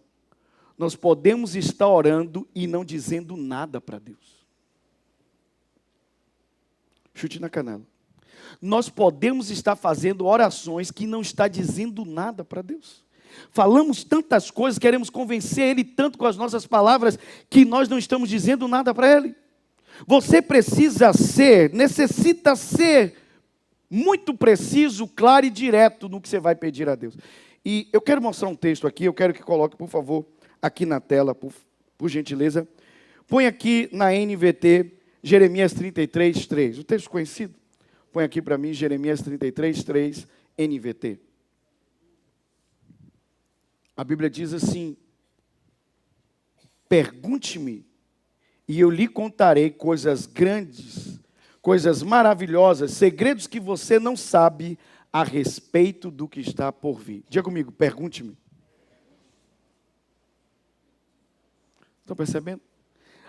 nós podemos estar orando e não dizendo nada para Deus. Chute na canela. Nós podemos estar fazendo orações que não está dizendo nada para Deus. Falamos tantas coisas, queremos convencer Ele tanto com as nossas palavras, que nós não estamos dizendo nada para Ele. Você necessita ser muito preciso, claro e direto no que você vai pedir a Deus. E eu quero mostrar um texto aqui, eu quero que coloque, por favor, aqui na tela, por gentileza. Põe aqui na NVT, Jeremias 33, 3. O texto conhecido? Põe aqui para mim, Jeremias 33, 3, NVT. A Bíblia diz assim, pergunte-me, e eu lhe contarei coisas grandes, coisas maravilhosas, segredos que você não sabe a respeito do que está por vir. Diga comigo, pergunte-me. Estão percebendo?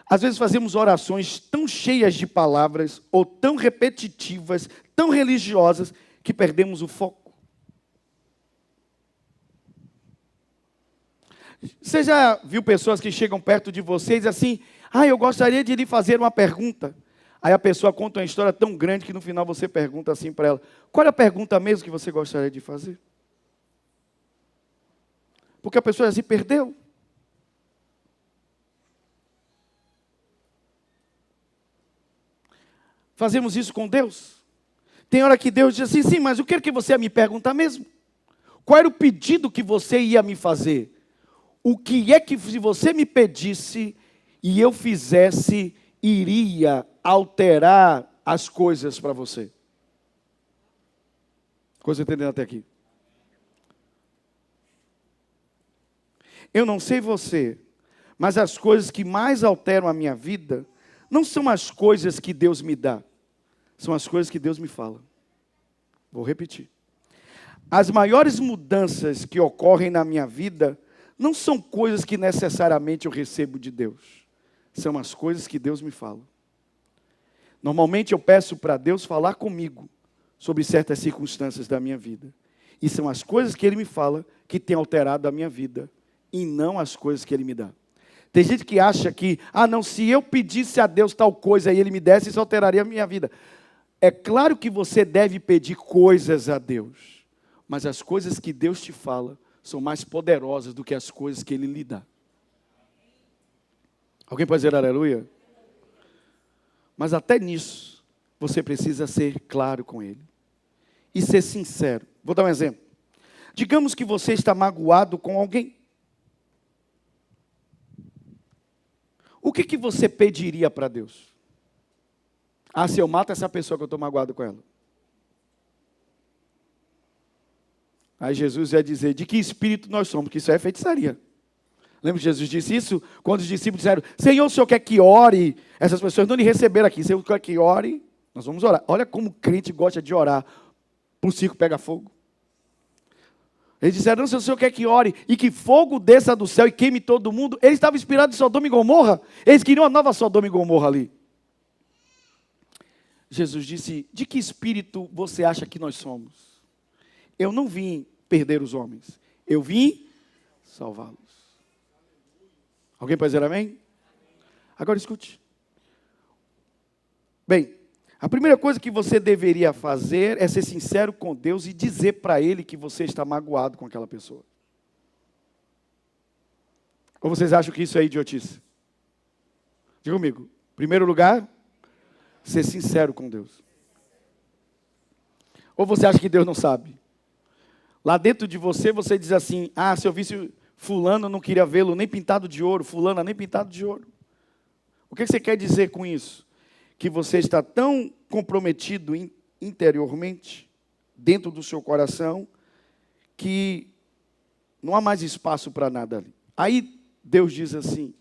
Às vezes fazemos orações tão cheias de palavras, ou tão repetitivas, tão religiosas, que perdemos o foco. Você já viu pessoas que chegam perto de vocês assim, eu gostaria de lhe fazer uma pergunta. Aí a pessoa conta uma história tão grande que no final você pergunta assim para ela, qual é a pergunta mesmo que você gostaria de fazer? Porque a pessoa já se perdeu. Fazemos isso com Deus. Tem hora que Deus diz assim, sim, mas o que é que você ia me perguntar mesmo? Qual era o pedido que você ia me fazer? O que é que se você me pedisse e eu fizesse, iria alterar as coisas para você? Coisa entendendo até aqui? Eu não sei você, mas as coisas que mais alteram a minha vida não são as coisas que Deus me dá, são as coisas que Deus me fala. Vou repetir. As maiores mudanças que ocorrem na minha vida não são coisas que necessariamente eu recebo de Deus. São as coisas que Deus me fala. Normalmente eu peço para Deus falar comigo sobre certas circunstâncias da minha vida. E são as coisas que Ele me fala que têm alterado a minha vida. E não as coisas que Ele me dá. Tem gente que acha que, não, se eu pedisse a Deus tal coisa e Ele me desse, isso alteraria a minha vida. É claro que você deve pedir coisas a Deus. Mas as coisas que Deus te fala são mais poderosas do que as coisas que Ele lhe dá. Alguém pode dizer aleluia? Mas até nisso, você precisa ser claro com Ele. E ser sincero. Vou dar um exemplo. Digamos que você está magoado com alguém. O que você pediria para Deus? Se eu mato essa pessoa que eu estou magoado com ela. Aí Jesus ia dizer, de que espírito nós somos? Porque isso é feitiçaria. Lembra que Jesus disse isso? Quando os discípulos disseram, Senhor, o Senhor quer que ore? Essas pessoas não lhe receberam aqui. Senhor, quer que ore? Nós vamos orar. Olha como o crente gosta de orar. Para o circo pega fogo. Eles disseram, não, se o Senhor quer que ore e que fogo desça do céu e queime todo mundo. Eles estavam inspirados em Sodoma e Gomorra. Eles queriam uma nova Sodoma e Gomorra ali. Jesus disse, de que espírito você acha que nós somos? Eu não vim perder os homens. Eu vim salvá-los. Alguém pode dizer amém? Agora escute. Bem, a primeira coisa que você deveria fazer é ser sincero com Deus e dizer para Ele que você está magoado com aquela pessoa. Ou vocês acham que isso é idiotice? Diga comigo. Em primeiro lugar, ser sincero com Deus. Ou você acha que Deus não sabe? Lá dentro de você, você diz assim, se eu visse fulano, eu não queria vê-lo nem pintado de ouro, fulana nem pintado de ouro. O que você quer dizer com isso? Que você está tão comprometido interiormente, dentro do seu coração, que Não há mais espaço para nada ali. Aí Deus diz assim,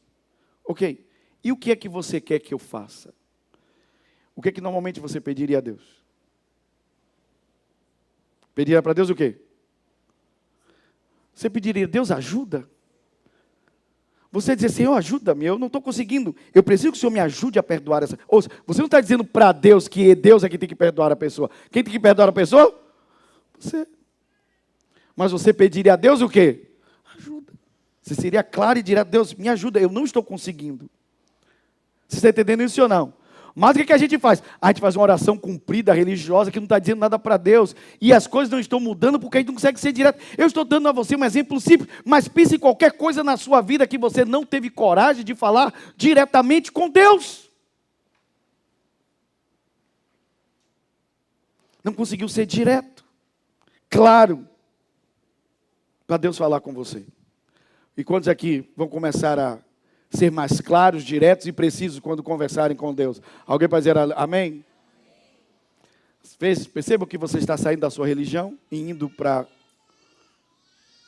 ok, e o que é que você quer que eu faça? O que é que normalmente você pediria a Deus? Pediria para Deus o quê? Você pediria, Deus ajuda? Você dizer, Senhor, ajuda-me, eu não estou conseguindo, eu preciso que o Senhor me ajude a perdoar essa. Ou seja, você não está dizendo para Deus que Deus é que tem que perdoar a pessoa. Quem tem que perdoar a pessoa? Você. Mas você pediria a Deus o quê? Ajuda. Você seria claro e diria, Deus, me ajuda, eu não estou conseguindo. Você está entendendo isso ou não? Mas o que a gente faz? A gente faz uma oração comprida, religiosa, que não está dizendo nada para Deus. E as coisas não estão mudando porque a gente não consegue ser direto. Eu estou dando a você um exemplo simples, mas pense em qualquer coisa na sua vida que você não teve coragem de falar diretamente com Deus. Não conseguiu ser direto, claro, para Deus falar com você. E quantos aqui vão começar a ser mais claros, diretos e precisos quando conversarem com Deus? Alguém pode dizer amém? Perceba que você está saindo da sua religião e indo para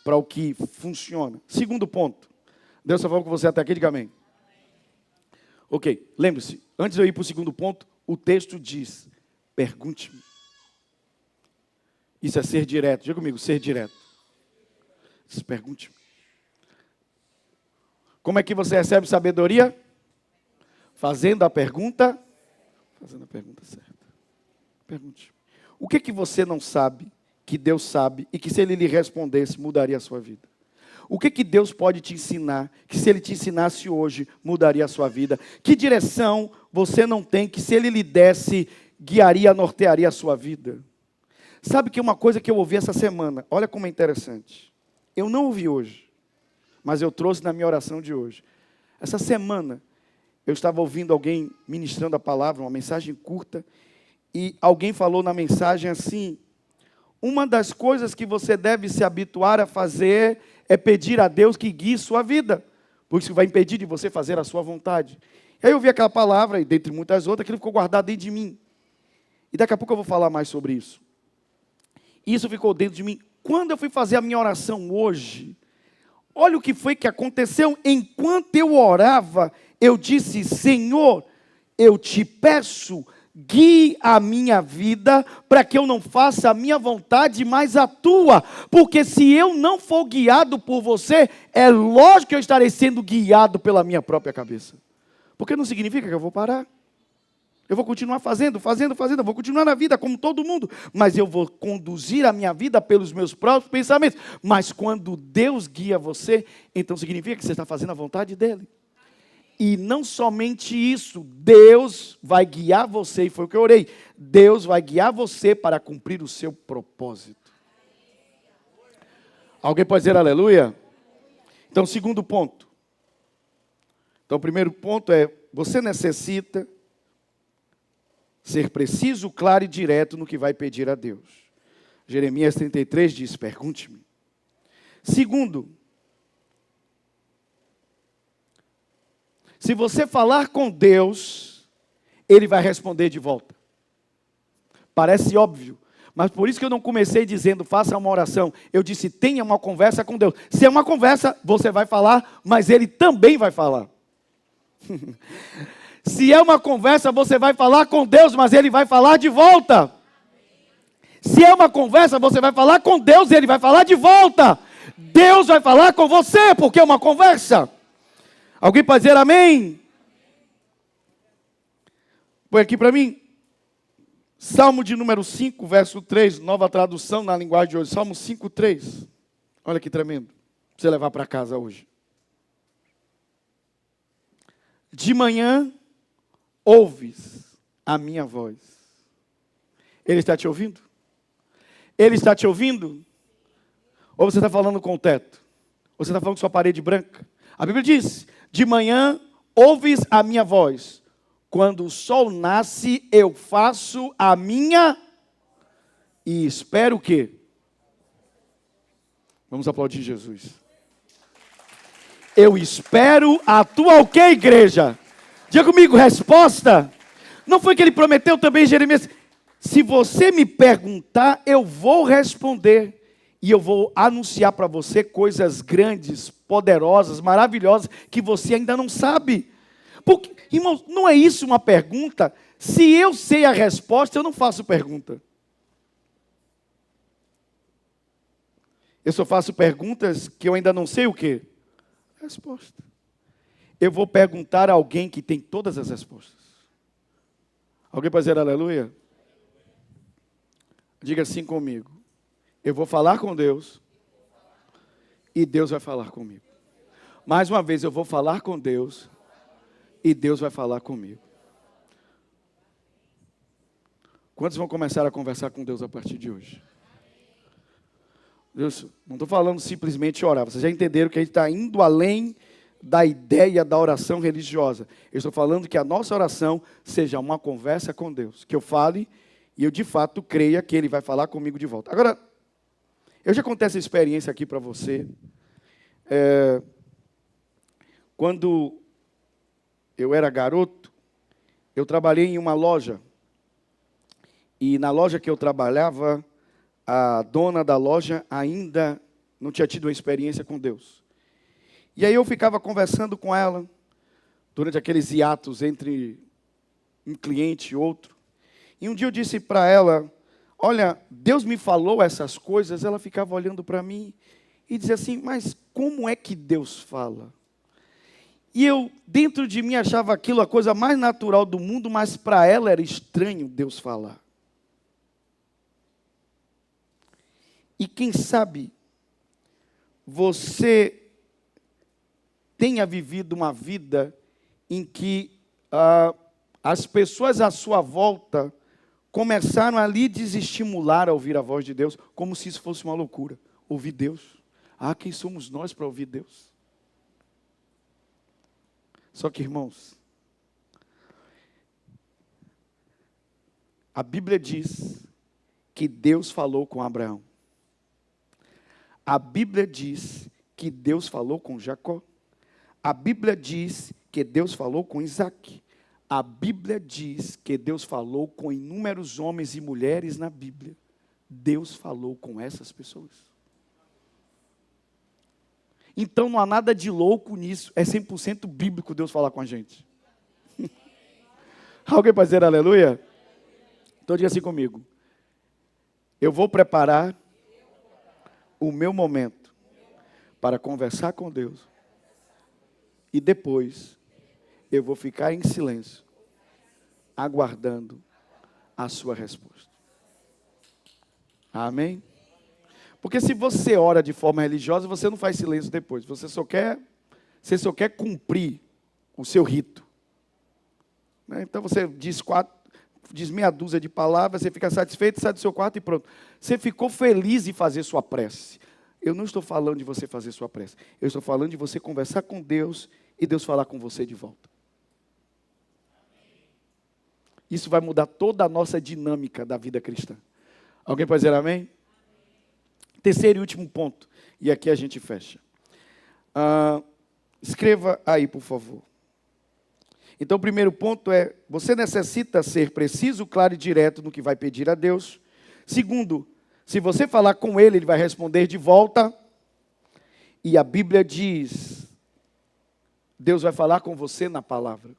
o que funciona. Segundo ponto. Deus só falou com você até aqui, diga amém. Ok, lembre-se, antes de eu ir para o segundo ponto, o texto diz, pergunte-me. Isso é ser direto. Diga comigo, ser direto. Pergunte-me. Como é que você recebe sabedoria? Fazendo a pergunta certa. Pergunte. O que que você não sabe, que Deus sabe, e que se Ele lhe respondesse, mudaria a sua vida? O que que Deus pode te ensinar, que se Ele te ensinasse hoje, mudaria a sua vida? Que direção você não tem, que se Ele lhe desse, guiaria, nortearia a sua vida? Sabe que uma coisa que eu ouvi essa semana, olha como é interessante. Eu não ouvi hoje, mas eu trouxe na minha oração de hoje. Essa semana, eu estava ouvindo alguém ministrando a palavra, uma mensagem curta, e alguém falou na mensagem assim, uma das coisas que você deve se habituar a fazer é pedir a Deus que guie sua vida, porque isso vai impedir de você fazer a sua vontade. E aí eu vi aquela palavra, e dentre muitas outras, aquilo ficou guardado dentro de mim. E daqui a pouco eu vou falar mais sobre isso. Isso ficou dentro de mim. Quando eu fui fazer a minha oração hoje, olha o que foi que aconteceu. Enquanto eu orava, eu disse, Senhor, eu te peço, guie a minha vida, para que eu não faça a minha vontade, mas a tua. Porque se eu não for guiado por você, é lógico que eu estarei sendo guiado pela minha própria cabeça. Porque não significa que eu vou parar. Eu vou continuar fazendo, eu vou continuar na vida como todo mundo, mas eu vou conduzir a minha vida pelos meus próprios pensamentos. Mas quando Deus guia você, então significa que você está fazendo a vontade dEle. E não somente isso, Deus vai guiar você, e foi o que eu orei, Deus vai guiar você para cumprir o seu propósito. Alguém pode dizer aleluia? Então, segundo ponto. Então, o primeiro ponto é, você necessita ser preciso, claro e direto no que vai pedir a Deus. Jeremias 33 diz, pergunte-me. Segundo, se você falar com Deus, Ele vai responder de volta. Parece óbvio, mas por isso que eu não comecei dizendo, faça uma oração. Eu disse, tenha uma conversa com Deus. Se é uma conversa, você vai falar, mas Ele também vai falar. Se é uma conversa, você vai falar com Deus, mas Ele vai falar de volta. Se é uma conversa, você vai falar com Deus, Ele vai falar de volta. Deus vai falar com você, porque é uma conversa. Alguém pode dizer amém? Põe aqui para mim. Salmo de número 5, verso 3, nova tradução na linguagem de hoje. Salmo 5, 3. Olha que tremendo. Pra você levar para casa hoje. De manhã ouves a minha voz. Ele está te ouvindo? Ele está te ouvindo? Ou você está falando com o teto? Ou você está falando com sua parede branca? A Bíblia diz, de manhã ouves a minha voz. Quando o sol nasce, eu faço a minha... E espero o quê? Vamos aplaudir Jesus. Eu espero a tua o quê, igreja? Diga comigo, resposta. Não foi que ele prometeu também, Jeremias? Se você me perguntar, eu vou responder. E eu vou anunciar para você coisas grandes, poderosas, maravilhosas, que você ainda não sabe. Porque, irmãos, não é isso uma pergunta? Se eu sei a resposta, eu não faço pergunta. Eu só faço perguntas que eu ainda não sei o quê? Resposta. Eu vou perguntar a alguém que tem todas as respostas. Alguém pode dizer aleluia? Diga assim comigo. Eu vou falar com Deus e Deus vai falar comigo. Mais uma vez, eu vou falar com Deus e Deus vai falar comigo. Quantos vão começar a conversar com Deus a partir de hoje? Deus, não estou falando simplesmente orar. Vocês já entenderam que a gente está indo além da ideia da oração religiosa. Eu estou falando que a nossa oração seja uma conversa com Deus. Que eu fale e eu de fato creia que Ele vai falar comigo de volta. Agora, eu já contei essa experiência aqui para você. Quando eu era garoto, eu trabalhei em uma loja. E na loja que eu trabalhava, a dona da loja ainda não tinha tido uma experiência com Deus. E aí eu ficava conversando com ela, durante aqueles hiatos entre um cliente e outro. E um dia eu disse para ela, olha, Deus me falou essas coisas. Ela ficava olhando para mim e dizia assim, mas como é que Deus fala? E eu, dentro de mim, achava aquilo a coisa mais natural do mundo, mas para ela era estranho Deus falar. E quem sabe você tenha vivido uma vida em que as pessoas à sua volta começaram a lhe desestimular a ouvir a voz de Deus, como se isso fosse uma loucura. Ouvir Deus. Quem somos nós para ouvir Deus? Só que, irmãos, a Bíblia diz que Deus falou com Abraão. A Bíblia diz que Deus falou com Jacó. A Bíblia diz que Deus falou com Isaac. A Bíblia diz que Deus falou com inúmeros homens e mulheres na Bíblia. Deus falou com essas pessoas. Então não há nada de louco nisso. É 100% bíblico Deus falar com a gente. Alguém pode dizer aleluia? Então diga assim comigo. Eu vou preparar o meu momento para conversar com Deus. E depois eu vou ficar em silêncio, aguardando a sua resposta. Amém? Porque se você ora de forma religiosa, você não faz silêncio depois. Você só quer cumprir o seu rito. Então você diz meia dúzia de palavras, você fica satisfeito, sai do seu quarto e pronto. Você ficou feliz em fazer sua prece. Eu não estou falando de você fazer sua prece. Eu estou falando de você conversar com Deus e Deus falar com você de volta. Isso vai mudar toda a nossa dinâmica da vida cristã. Alguém pode dizer amém? Terceiro e último ponto. E aqui a gente fecha. Escreva aí, por favor. Então, o primeiro ponto é, você necessita ser preciso, claro e direto no que vai pedir a Deus. Segundo, se você falar com Ele, Ele vai responder de volta. E a Bíblia diz, Deus vai falar com você na palavra.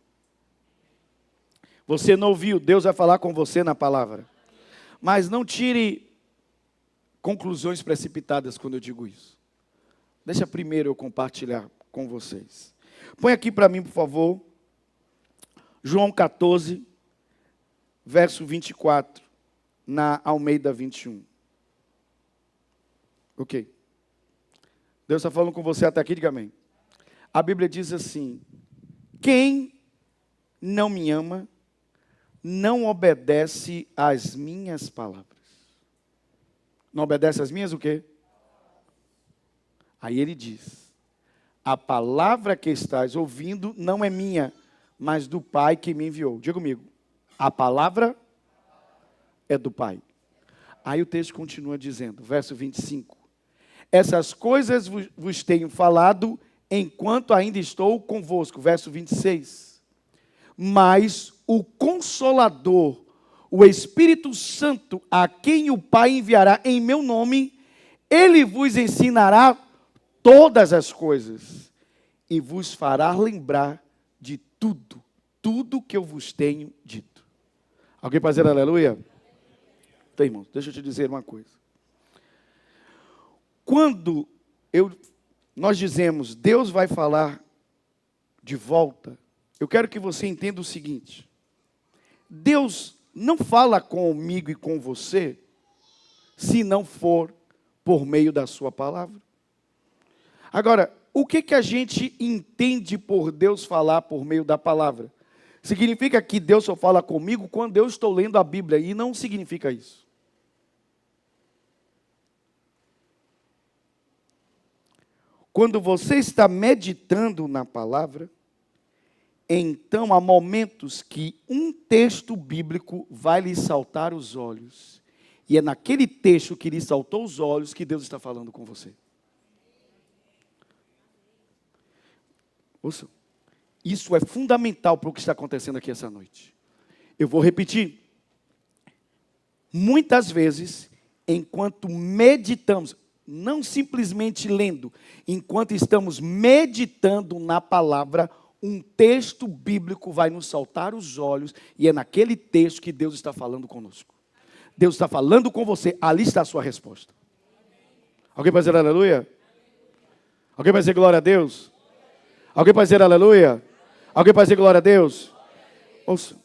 Você não ouviu, Deus vai falar com você na palavra. Mas não tire conclusões precipitadas quando eu digo isso. Deixa primeiro eu compartilhar com vocês. Põe aqui para mim, por favor, João 14, verso 24, na Almeida 21. Ok. Deus está falando com você até aqui, diga amém. A Bíblia diz assim, quem não me ama, não obedece às minhas palavras. Não obedece às minhas o quê? Aí ele diz, a palavra que estás ouvindo não é minha, mas do Pai que me enviou. Diga comigo, a palavra é do Pai. Aí o texto continua dizendo, verso 25. Essas coisas vos tenho falado enquanto ainda estou convosco. Verso 26. Mas o Consolador, o Espírito Santo, a quem o Pai enviará em meu nome, Ele vos ensinará todas as coisas e vos fará lembrar de tudo que eu vos tenho dito. Alguém pode dizer aleluia? Então, irmãos, deixa eu te dizer uma coisa. Quando nós dizemos, Deus vai falar de volta, eu quero que você entenda o seguinte. Deus não fala comigo e com você, se não for por meio da sua palavra. Agora, o que a gente entende por Deus falar por meio da palavra? Significa que Deus só fala comigo quando eu estou lendo a Bíblia, e não significa isso. Quando você está meditando na palavra, então há momentos que um texto bíblico vai lhe saltar os olhos. E é naquele texto que lhe saltou os olhos que Deus está falando com você. Ouça, isso é fundamental para o que está acontecendo aqui essa noite. Eu vou repetir. Muitas vezes, enquanto meditamos, não simplesmente lendo, enquanto estamos meditando na palavra, um texto bíblico vai nos saltar os olhos, e é naquele texto que Deus está falando conosco. Deus está falando com você, ali está a sua resposta. Alguém pode dizer aleluia? Alguém pode dizer glória a Deus? Alguém pode dizer aleluia? Alguém pode dizer glória a Deus? Ouça,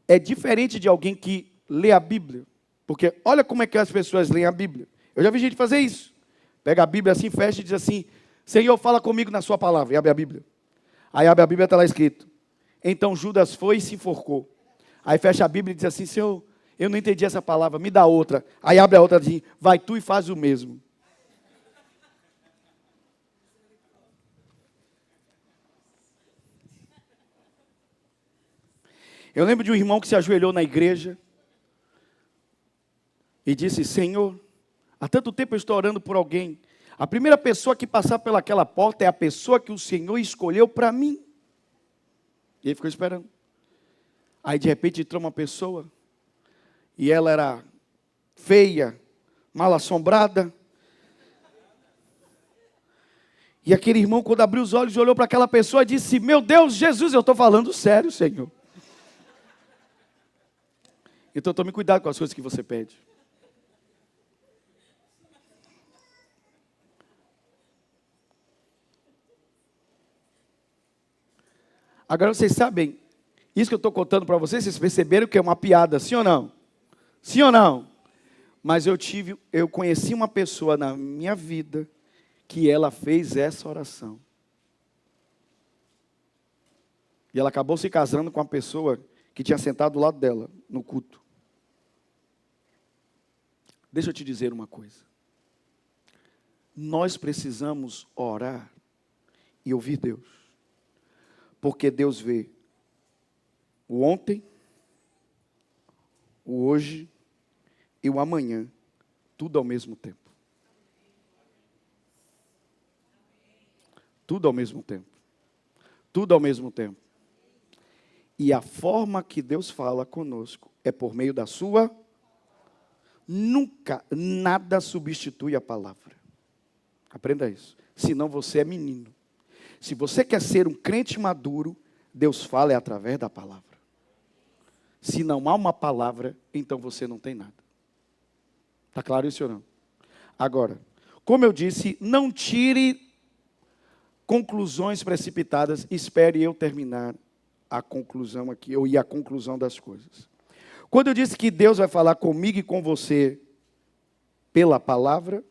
é diferente de alguém que lê a Bíblia, porque olha como é que as pessoas leem a Bíblia. Eu já vi gente fazer isso. Pega a Bíblia assim, fecha e diz assim, Senhor, fala comigo na sua palavra. E abre a Bíblia. Aí abre a Bíblia e está lá escrito. Então Judas foi e se enforcou. Aí fecha a Bíblia e diz assim, Senhor, eu não entendi essa palavra, me dá outra. Aí abre a outra e diz, vai tu e faz o mesmo. Eu lembro de um irmão que se ajoelhou na igreja e disse, Senhor, há tanto tempo eu estou orando por alguém. A primeira pessoa que passar pelaquela porta é a pessoa que o Senhor escolheu para mim. E ele ficou esperando. Aí de repente entrou uma pessoa, e ela era feia, mal assombrada. E aquele irmão, quando abriu os olhos, olhou para aquela pessoa e disse, meu Deus, Jesus, eu estou falando sério, Senhor. Então tome cuidado com as coisas que você pede. Agora vocês sabem, isso que eu estou contando para vocês, vocês perceberam que é uma piada, sim ou não? Sim ou não? Mas eu conheci uma pessoa na minha vida que ela fez essa oração. E ela acabou se casando com uma pessoa que tinha sentado do lado dela, no culto. Deixa eu te dizer uma coisa. Nós precisamos orar e ouvir Deus. Porque Deus vê o ontem, o hoje e o amanhã, tudo ao mesmo tempo. Tudo ao mesmo tempo. Tudo ao mesmo tempo. E a forma que Deus fala conosco é por meio da sua. Nunca, nada substitui a palavra. Aprenda isso. Senão você é menino. Se você quer ser um crente maduro, Deus fala é através da palavra. Se não há uma palavra, então você não tem nada. Está claro isso ou não? Agora, como eu disse, não tire conclusões precipitadas. Espere eu terminar a conclusão aqui, ou ir à conclusão das coisas. Quando eu disse que Deus vai falar comigo e com você pela palavra,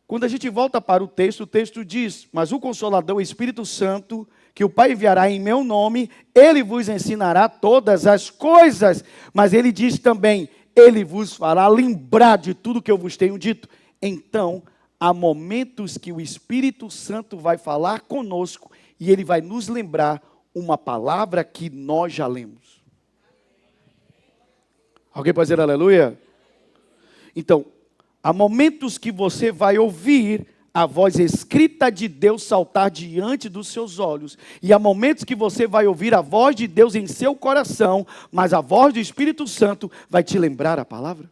quando a gente volta para o texto diz, mas o Consolador, o Espírito Santo, que o Pai enviará em meu nome, ele vos ensinará todas as coisas, mas ele diz também, ele vos fará lembrar de tudo que eu vos tenho dito. Então, há momentos que o Espírito Santo vai falar conosco, e ele vai nos lembrar uma palavra que nós já lemos. Alguém pode dizer aleluia? Então, há momentos que você vai ouvir a voz escrita de Deus saltar diante dos seus olhos. E há momentos que você vai ouvir a voz de Deus em seu coração, mas a voz do Espírito Santo vai te lembrar a palavra.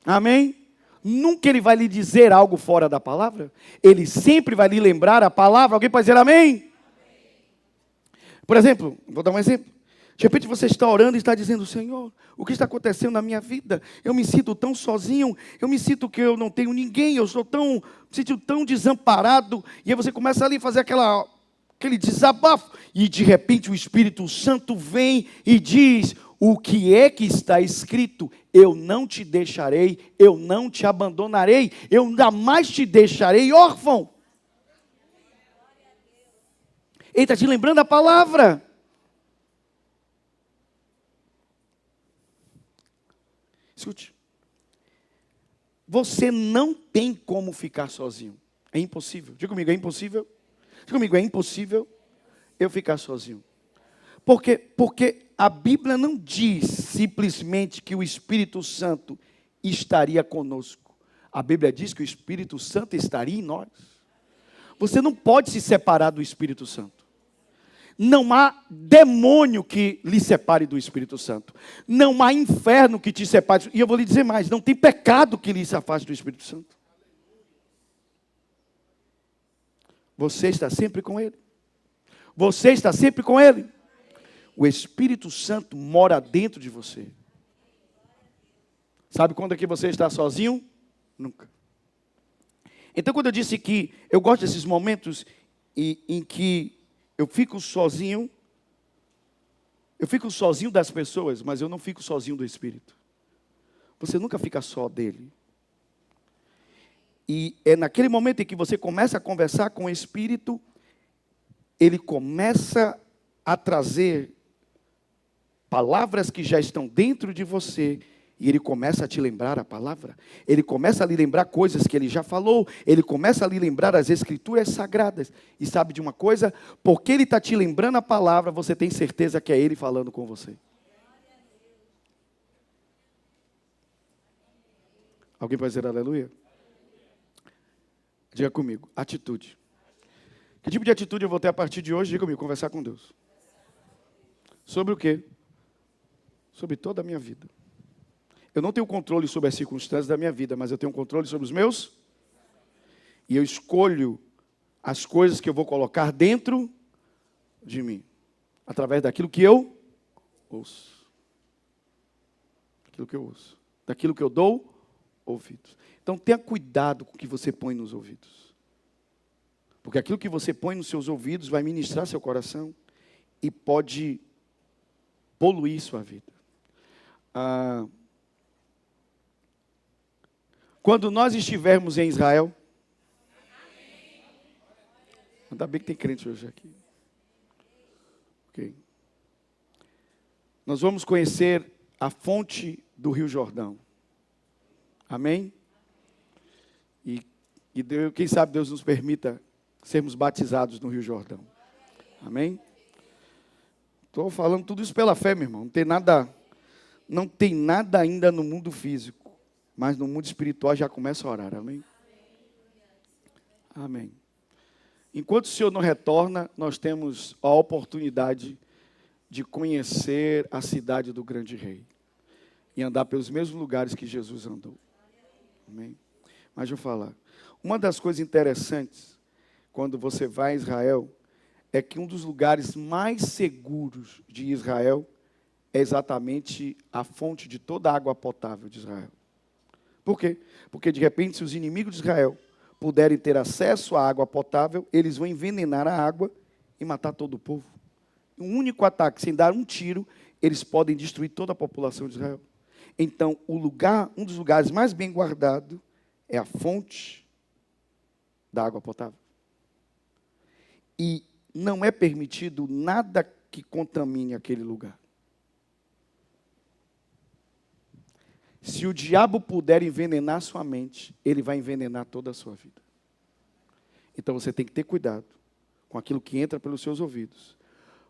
Amém? Nunca ele vai lhe dizer algo fora da palavra. Ele sempre vai lhe lembrar a palavra. Alguém pode dizer amém? Por exemplo, vou dar um exemplo. De repente você está orando e está dizendo: Senhor, o que está acontecendo na minha vida? Eu me sinto tão sozinho, eu me sinto que eu não tenho ninguém, eu estou me sinto tão desamparado. E aí você começa ali a fazer aquele desabafo. E de repente o Espírito Santo vem e diz: o que é que está escrito? Eu não te deixarei, eu não te abandonarei, eu jamais te deixarei órfão. Ele está te lembrando a palavra. Escute. Você não tem como ficar sozinho. É impossível. Diga comigo, é impossível. Diga comigo, é impossível eu ficar sozinho. Porque a Bíblia não diz simplesmente que o Espírito Santo estaria conosco. A Bíblia diz que o Espírito Santo estaria em nós. Você não pode se separar do Espírito Santo. Não há demônio que lhe separe do Espírito Santo. Não há inferno que te separe. E eu vou lhe dizer mais, não tem pecado que lhe afaste do Espírito Santo. Você está sempre com Ele. Você está sempre com Ele. O Espírito Santo mora dentro de você. Sabe quando é que você está sozinho? Nunca. Então, quando eu disse que eu gosto desses momentos em que eu fico sozinho das pessoas, mas eu não fico sozinho do Espírito. Você nunca fica só dele. E é naquele momento em que você começa a conversar com o Espírito, ele começa a trazer palavras que já estão dentro de você, e ele começa a te lembrar a palavra. Ele começa a lhe lembrar coisas que ele já falou. Ele começa a lhe lembrar as Escrituras Sagradas. E sabe de uma coisa? Porque ele está te lembrando a palavra, você tem certeza que é ele falando com você. Alguém pode dizer aleluia? Diga comigo, atitude. Que tipo de atitude eu vou ter a partir de hoje? Diga comigo, conversar com Deus. Sobre o quê? Sobre toda a minha vida. Eu não tenho controle sobre as circunstâncias da minha vida, mas eu tenho controle sobre os meus. E eu escolho as coisas que eu vou colocar dentro de mim. Através daquilo que eu ouço. Daquilo que eu ouço. Daquilo que eu dou ouvidos. Então tenha cuidado com o que você põe nos ouvidos. Porque aquilo que você põe nos seus ouvidos vai ministrar seu coração e pode poluir sua vida. Quando nós estivermos em Israel, ainda bem que tem crente hoje aqui. Okay. Nós vamos conhecer a fonte do Rio Jordão. Amém? E Deus, quem sabe Deus nos permita sermos batizados no Rio Jordão. Amém? Estou falando tudo isso pela fé, meu irmão. Não tem nada ainda no mundo físico. Mas no mundo espiritual já começa a orar, amém? Amém. Enquanto o Senhor não retorna, nós temos a oportunidade de conhecer a cidade do grande rei. E andar pelos mesmos lugares que Jesus andou. Amém? Mas deixa eu falar. Uma das coisas interessantes, quando você vai a Israel, é que um dos lugares mais seguros de Israel é exatamente a fonte de toda a água potável de Israel. Por quê? Porque, de repente, se os inimigos de Israel puderem ter acesso à água potável, eles vão envenenar a água e matar todo o povo. Um único ataque, sem dar um tiro, eles podem destruir toda a população de Israel. Então, um dos lugares mais bem guardados é a fonte da água potável. E não é permitido nada que contamine aquele lugar. Se o diabo puder envenenar sua mente, ele vai envenenar toda a sua vida. Então você tem que ter cuidado com aquilo que entra pelos seus ouvidos.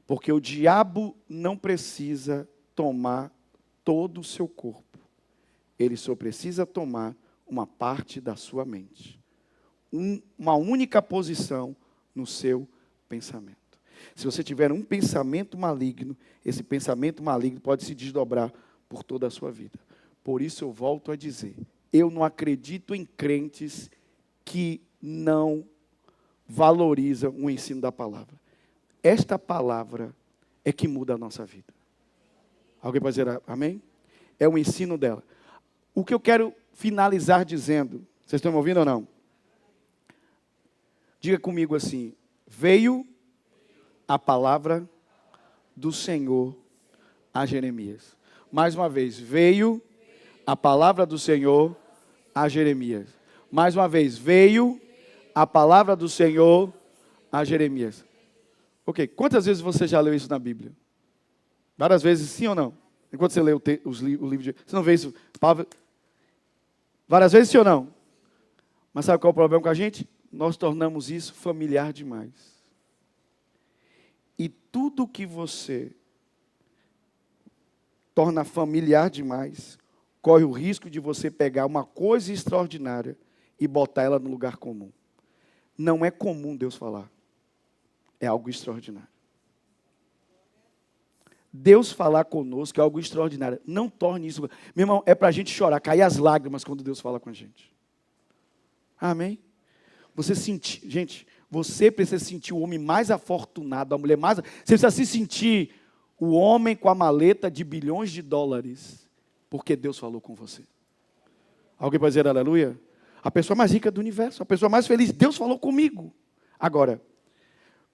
Porque o diabo não precisa tomar todo o seu corpo. Ele só precisa tomar uma parte da sua mente. Uma única posição no seu pensamento. Se você tiver um pensamento maligno, esse pensamento maligno pode se desdobrar por toda a sua vida. Por isso eu volto a dizer, eu não acredito em crentes que não valorizam o ensino da palavra. Esta palavra é que muda a nossa vida. Alguém pode dizer amém? É o ensino dela. O que eu quero finalizar dizendo, vocês estão me ouvindo ou não? Diga comigo assim: veio a palavra do Senhor a Jeremias. Mais uma vez, veio a palavra do Senhor a Jeremias. Mais uma vez, veio a palavra do Senhor a Jeremias. Ok, quantas vezes você já leu isso na Bíblia? Várias vezes, sim ou não? Enquanto você lê o livro de... Você não vê isso? Várias vezes, sim ou não? Mas sabe qual é o problema com a gente? Nós tornamos isso familiar demais. E tudo que você torna familiar demais, corre o risco de você pegar uma coisa extraordinária e botar ela no lugar comum. Não é comum Deus falar. É algo extraordinário. Deus falar conosco é algo extraordinário. Não torne isso... Meu irmão, é para a gente chorar, cair as lágrimas quando Deus fala com a gente. Amém? Você sentir... Gente, você precisa sentir o homem mais afortunado, a mulher mais... Você precisa se sentir o homem com a maleta de bilhões de dólares, porque Deus falou com você. Alguém pode dizer aleluia? A pessoa mais rica do universo, a pessoa mais feliz. Deus falou comigo. Agora,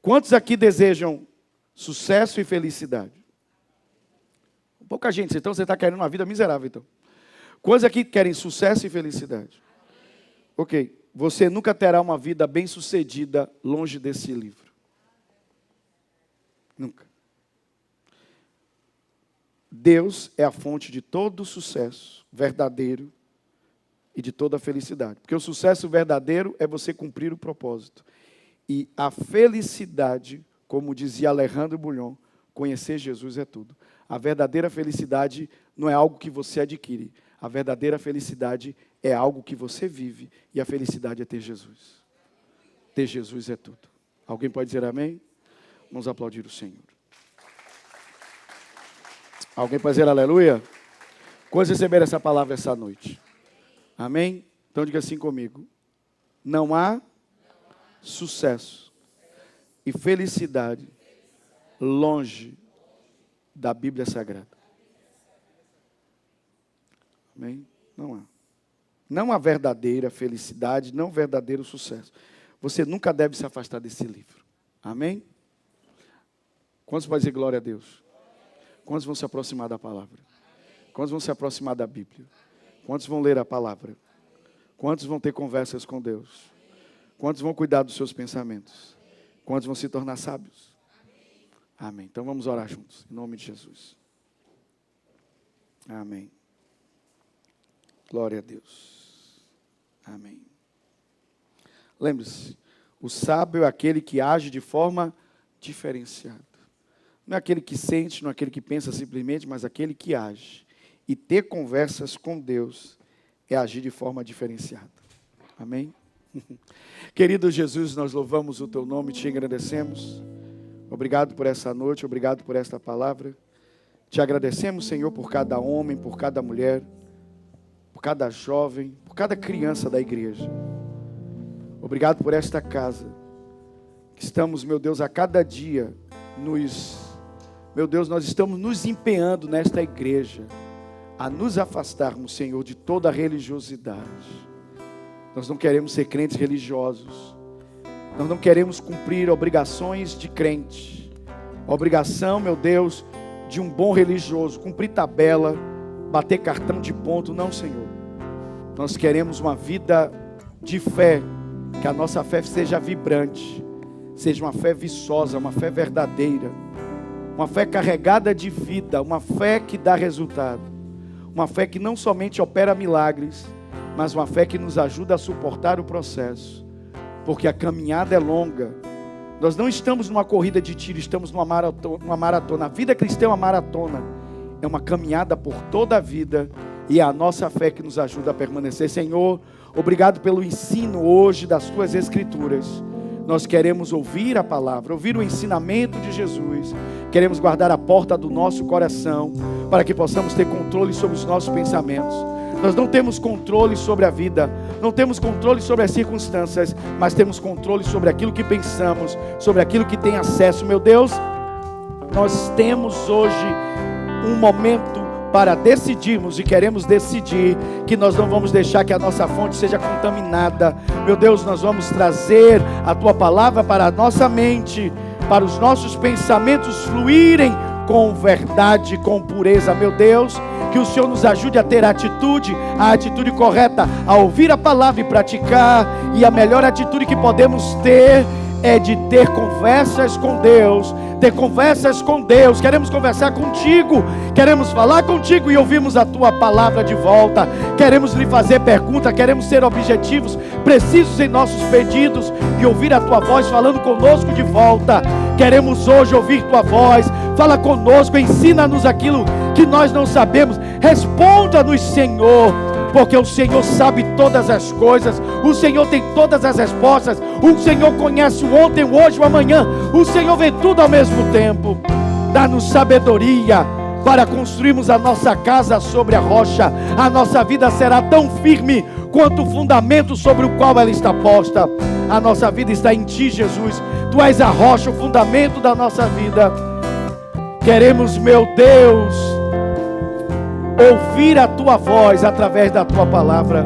quantos aqui desejam sucesso e felicidade? Pouca gente, então você está querendo uma vida miserável, então. Quantos aqui querem sucesso e felicidade? Ok, você nunca terá uma vida bem-sucedida longe desse livro. Nunca. Deus é a fonte de todo sucesso verdadeiro e de toda felicidade. Porque o sucesso verdadeiro é você cumprir o propósito. E a felicidade, como dizia Alejandro Bulhon, conhecer Jesus é tudo. A verdadeira felicidade não é algo que você adquire. A verdadeira felicidade é algo que você vive. E a felicidade é ter Jesus. Ter Jesus é tudo. Alguém pode dizer amém? Vamos aplaudir o Senhor. Alguém pode dizer aleluia? Quantos receberam essa palavra essa noite? Amém? Então diga assim comigo. Não há sucesso e felicidade longe da Bíblia Sagrada. Amém? Não há. Não há verdadeira felicidade, não verdadeiro sucesso. Você nunca deve se afastar desse livro. Amém? Quantos podem dizer glória a Deus? Quantos vão se aproximar da palavra? Quantos vão se aproximar da Bíblia? Quantos vão ler a palavra? Quantos vão ter conversas com Deus? Quantos vão cuidar dos seus pensamentos? Quantos vão se tornar sábios? Amém. Então vamos orar juntos, em nome de Jesus. Amém. Glória a Deus. Amém. Lembre-se, o sábio é aquele que age de forma diferenciada. Não é aquele que sente, não é aquele que pensa simplesmente, mas aquele que age. E ter conversas com Deus é agir de forma diferenciada. Amém? Querido Jesus, nós louvamos o Teu nome e Te agradecemos. Obrigado por essa noite, obrigado por esta palavra. Te agradecemos, Senhor, por cada homem, por cada mulher, por cada jovem, por cada criança da igreja. Obrigado por esta casa, que estamos, meu Deus, a cada dia meu Deus, nós estamos nos empenhando nesta igreja a nos afastarmos, Senhor, de toda a religiosidade. Nós não queremos ser crentes religiosos. Nós não queremos cumprir obrigações de crente. A obrigação, meu Deus, de um bom religioso, cumprir tabela, bater cartão de ponto, não, Senhor. Nós queremos uma vida de fé, que a nossa fé seja vibrante, seja uma fé viçosa, uma fé verdadeira, uma fé carregada de vida, uma fé que dá resultado, uma fé que não somente opera milagres, mas uma fé que nos ajuda a suportar o processo, porque a caminhada é longa. Nós não estamos numa corrida de tiro, estamos numa maratona. A vida cristã é uma maratona, é uma caminhada por toda a vida, e é a nossa fé que nos ajuda a permanecer. Senhor, obrigado pelo ensino hoje das Tuas Escrituras. Nós queremos ouvir a palavra, ouvir o ensinamento de Jesus. Queremos guardar a porta do nosso coração, para que possamos ter controle sobre os nossos pensamentos. Nós não temos controle sobre a vida, não temos controle sobre as circunstâncias, mas temos controle sobre aquilo que pensamos, sobre aquilo que tem acesso. Meu Deus, nós temos hoje um momento para decidirmos e queremos decidir que nós não vamos deixar que a nossa fonte seja contaminada. Meu Deus, nós vamos trazer a Tua palavra para a nossa mente, para os nossos pensamentos fluírem com verdade, com pureza. Meu Deus, que o Senhor nos ajude a ter a atitude correta, a ouvir a palavra e praticar. E a melhor atitude que podemos ter é de ter conversas com Deus. Ter conversas com Deus. Queremos conversar contigo, queremos falar contigo e ouvirmos a tua palavra de volta. Queremos lhe fazer pergunta, queremos ser objetivos, precisos em nossos pedidos e ouvir a tua voz falando conosco de volta. Queremos hoje ouvir tua voz. Fala conosco, ensina-nos aquilo que nós não sabemos. Responda-nos, Senhor, porque o Senhor sabe todas as coisas, o Senhor tem todas as respostas, o Senhor conhece o ontem, o hoje, o amanhã, o Senhor vê tudo ao mesmo tempo. Dá-nos sabedoria para construirmos a nossa casa sobre a rocha. A nossa vida será tão firme quanto o fundamento sobre o qual ela está posta. A nossa vida está em Ti, Jesus. Tu és a rocha, o fundamento da nossa vida. Queremos, meu Deus, ouvir a Tua voz através da Tua palavra.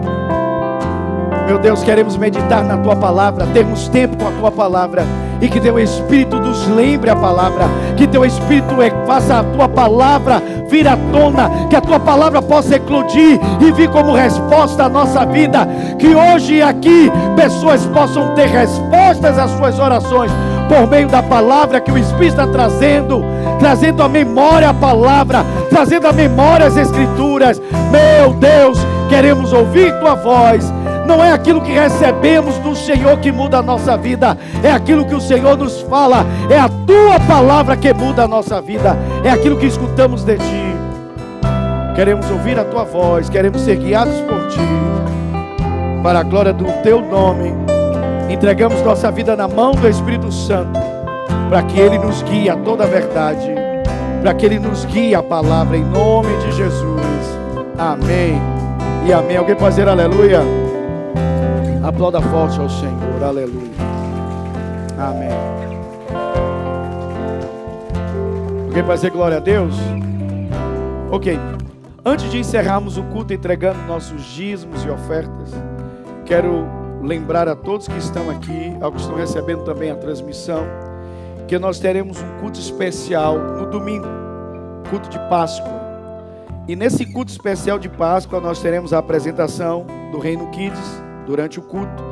Meu Deus, queremos meditar na Tua palavra, termos tempo com a Tua palavra, e que Teu Espírito nos lembre a palavra, que Teu Espírito faça a Tua palavra vir à tona, que a Tua palavra possa eclodir e vir como resposta à nossa vida, que hoje aqui pessoas possam ter respostas às suas orações, por meio da palavra que o Espírito está trazendo à memória a palavra, trazendo à memória as Escrituras. Meu Deus, queremos ouvir Tua voz. Não é aquilo que recebemos do Senhor que muda a nossa vida, é aquilo que o Senhor nos fala, é a Tua palavra que muda a nossa vida, é aquilo que escutamos de Ti. Queremos ouvir a Tua voz, queremos ser guiados por Ti, para a glória do Teu nome. Entregamos nossa vida na mão do Espírito Santo, para que Ele nos guie a toda a verdade, para que Ele nos guie a palavra, em nome de Jesus. Amém e amém. Alguém pode dizer aleluia? Aplauda forte ao Senhor, aleluia. Amém. Alguém pode dizer glória a Deus? Ok. Antes de encerrarmos o culto entregando nossos dízimos e ofertas, quero lembrar a todos que estão aqui, aos que estão recebendo também a transmissão, que nós teremos um culto especial no domingo, culto de Páscoa. E nesse culto especial de Páscoa nós teremos a apresentação do Reino Kids durante o culto,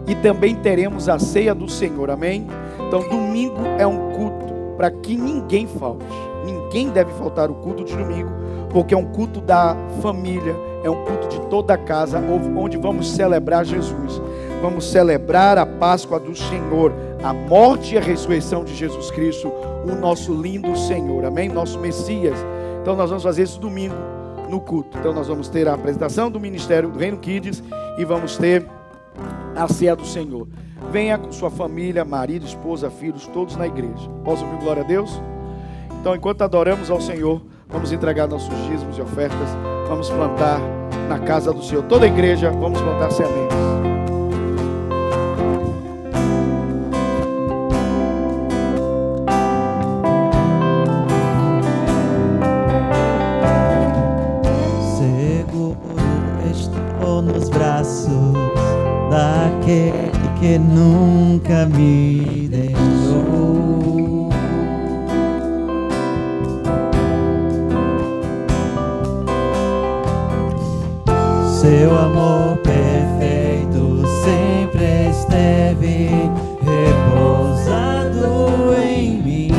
e também teremos a ceia do Senhor, amém? Então domingo é um culto para que ninguém falte, ninguém deve faltar o culto de domingo, porque é um culto da família, é um culto de toda a casa, onde vamos celebrar Jesus, vamos celebrar a Páscoa do Senhor, a morte e a ressurreição de Jesus Cristo, o nosso lindo Senhor, amém? Nosso Messias. Então nós vamos fazer isso domingo no culto. Então nós vamos ter a apresentação do Ministério do Reino Kids e vamos ter a ceia do Senhor. Venha com sua família, marido, esposa, filhos, todos na igreja. Posso ouvir glória a Deus? Então enquanto adoramos ao Senhor, vamos entregar nossos dízimos e ofertas, vamos plantar na casa do Senhor. Toda a igreja, vamos plantar sementes. Nos braços daquele que nunca me deixou. Seu amor perfeito sempre esteve repousado em mim.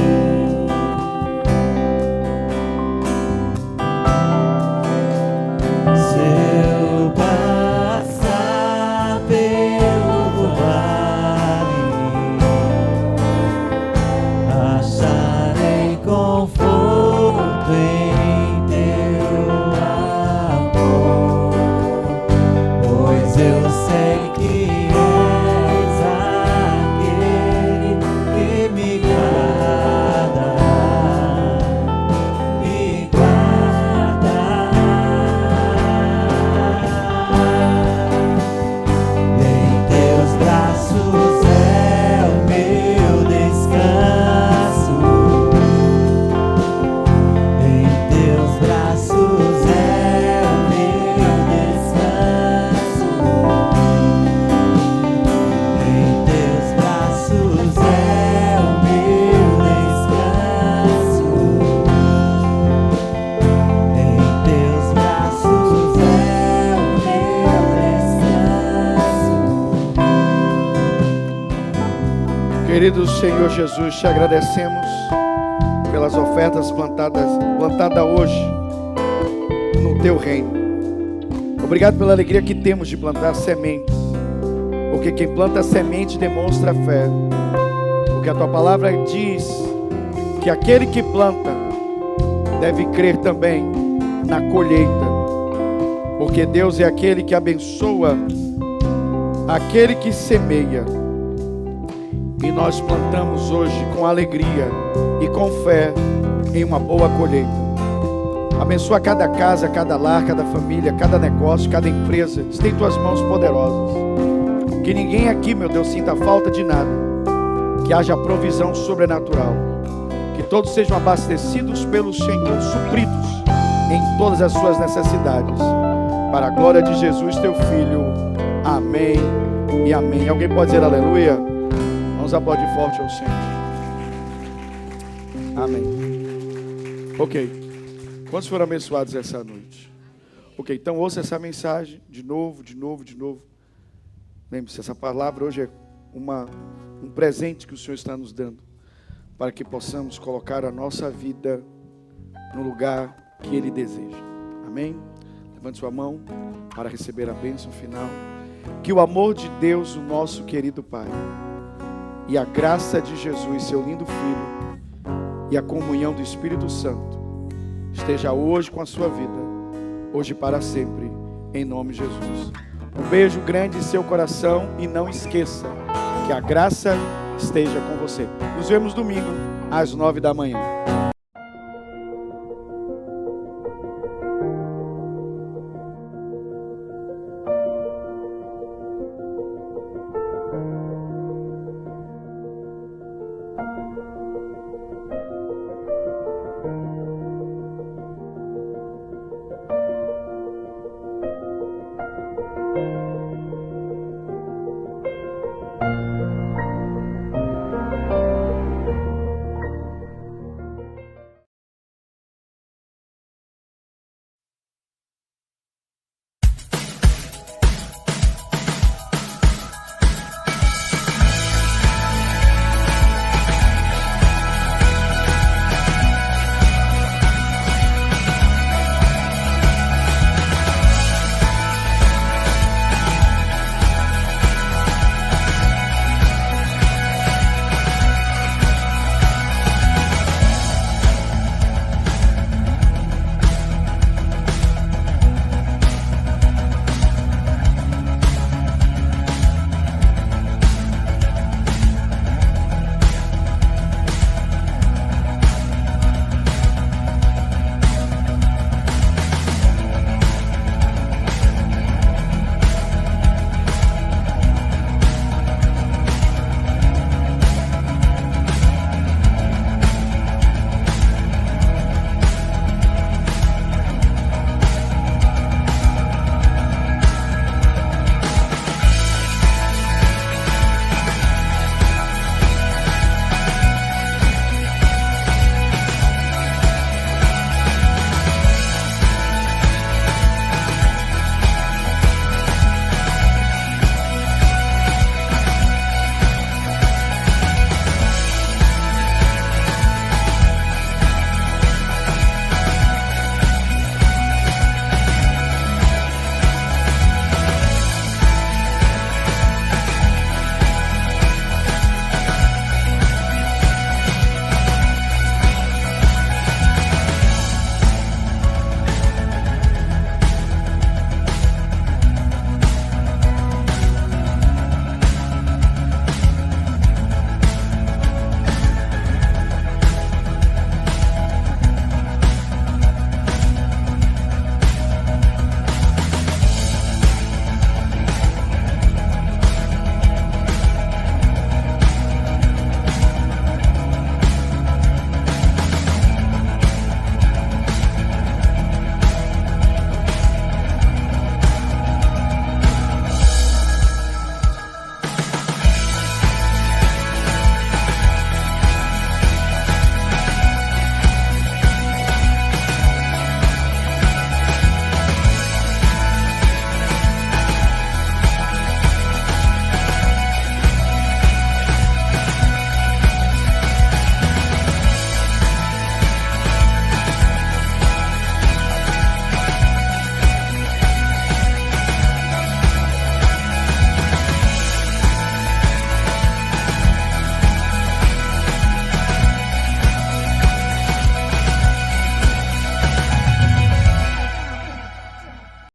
Querido Senhor Jesus, te agradecemos pelas ofertas plantadas hoje no teu reino. Obrigado pela alegria que temos de plantar sementes, porque quem planta semente demonstra fé, porque a tua palavra diz que aquele que planta deve crer também na colheita, porque Deus é aquele que abençoa aquele que semeia. E nós plantamos hoje com alegria e com fé em uma boa colheita. Abençoa cada casa, cada lar, cada família, cada negócio, cada empresa. Estende tuas mãos poderosas. Que ninguém aqui, meu Deus, sinta falta de nada. Que haja provisão sobrenatural. Que todos sejam abastecidos pelo Senhor, supridos em todas as suas necessidades. Para a glória de Jesus, teu Filho. Amém e amém. Alguém pode dizer aleluia? Vamos aplaudir forte ao Senhor. Amém. Ok. Quantos foram abençoados essa noite? Ok, então ouça essa mensagem de novo. Lembre-se, essa palavra hoje é um presente que o Senhor está nos dando, para que possamos colocar a nossa vida no lugar que Ele deseja. Amém? Levante sua mão para receber a bênção final. Que o amor de Deus, o nosso querido Pai, e a graça de Jesus, seu lindo Filho, e a comunhão do Espírito Santo esteja hoje com a sua vida, hoje e para sempre, em nome de Jesus. Um beijo grande em seu coração e não esqueça que a graça esteja com você. Nos vemos domingo às 9 da manhã.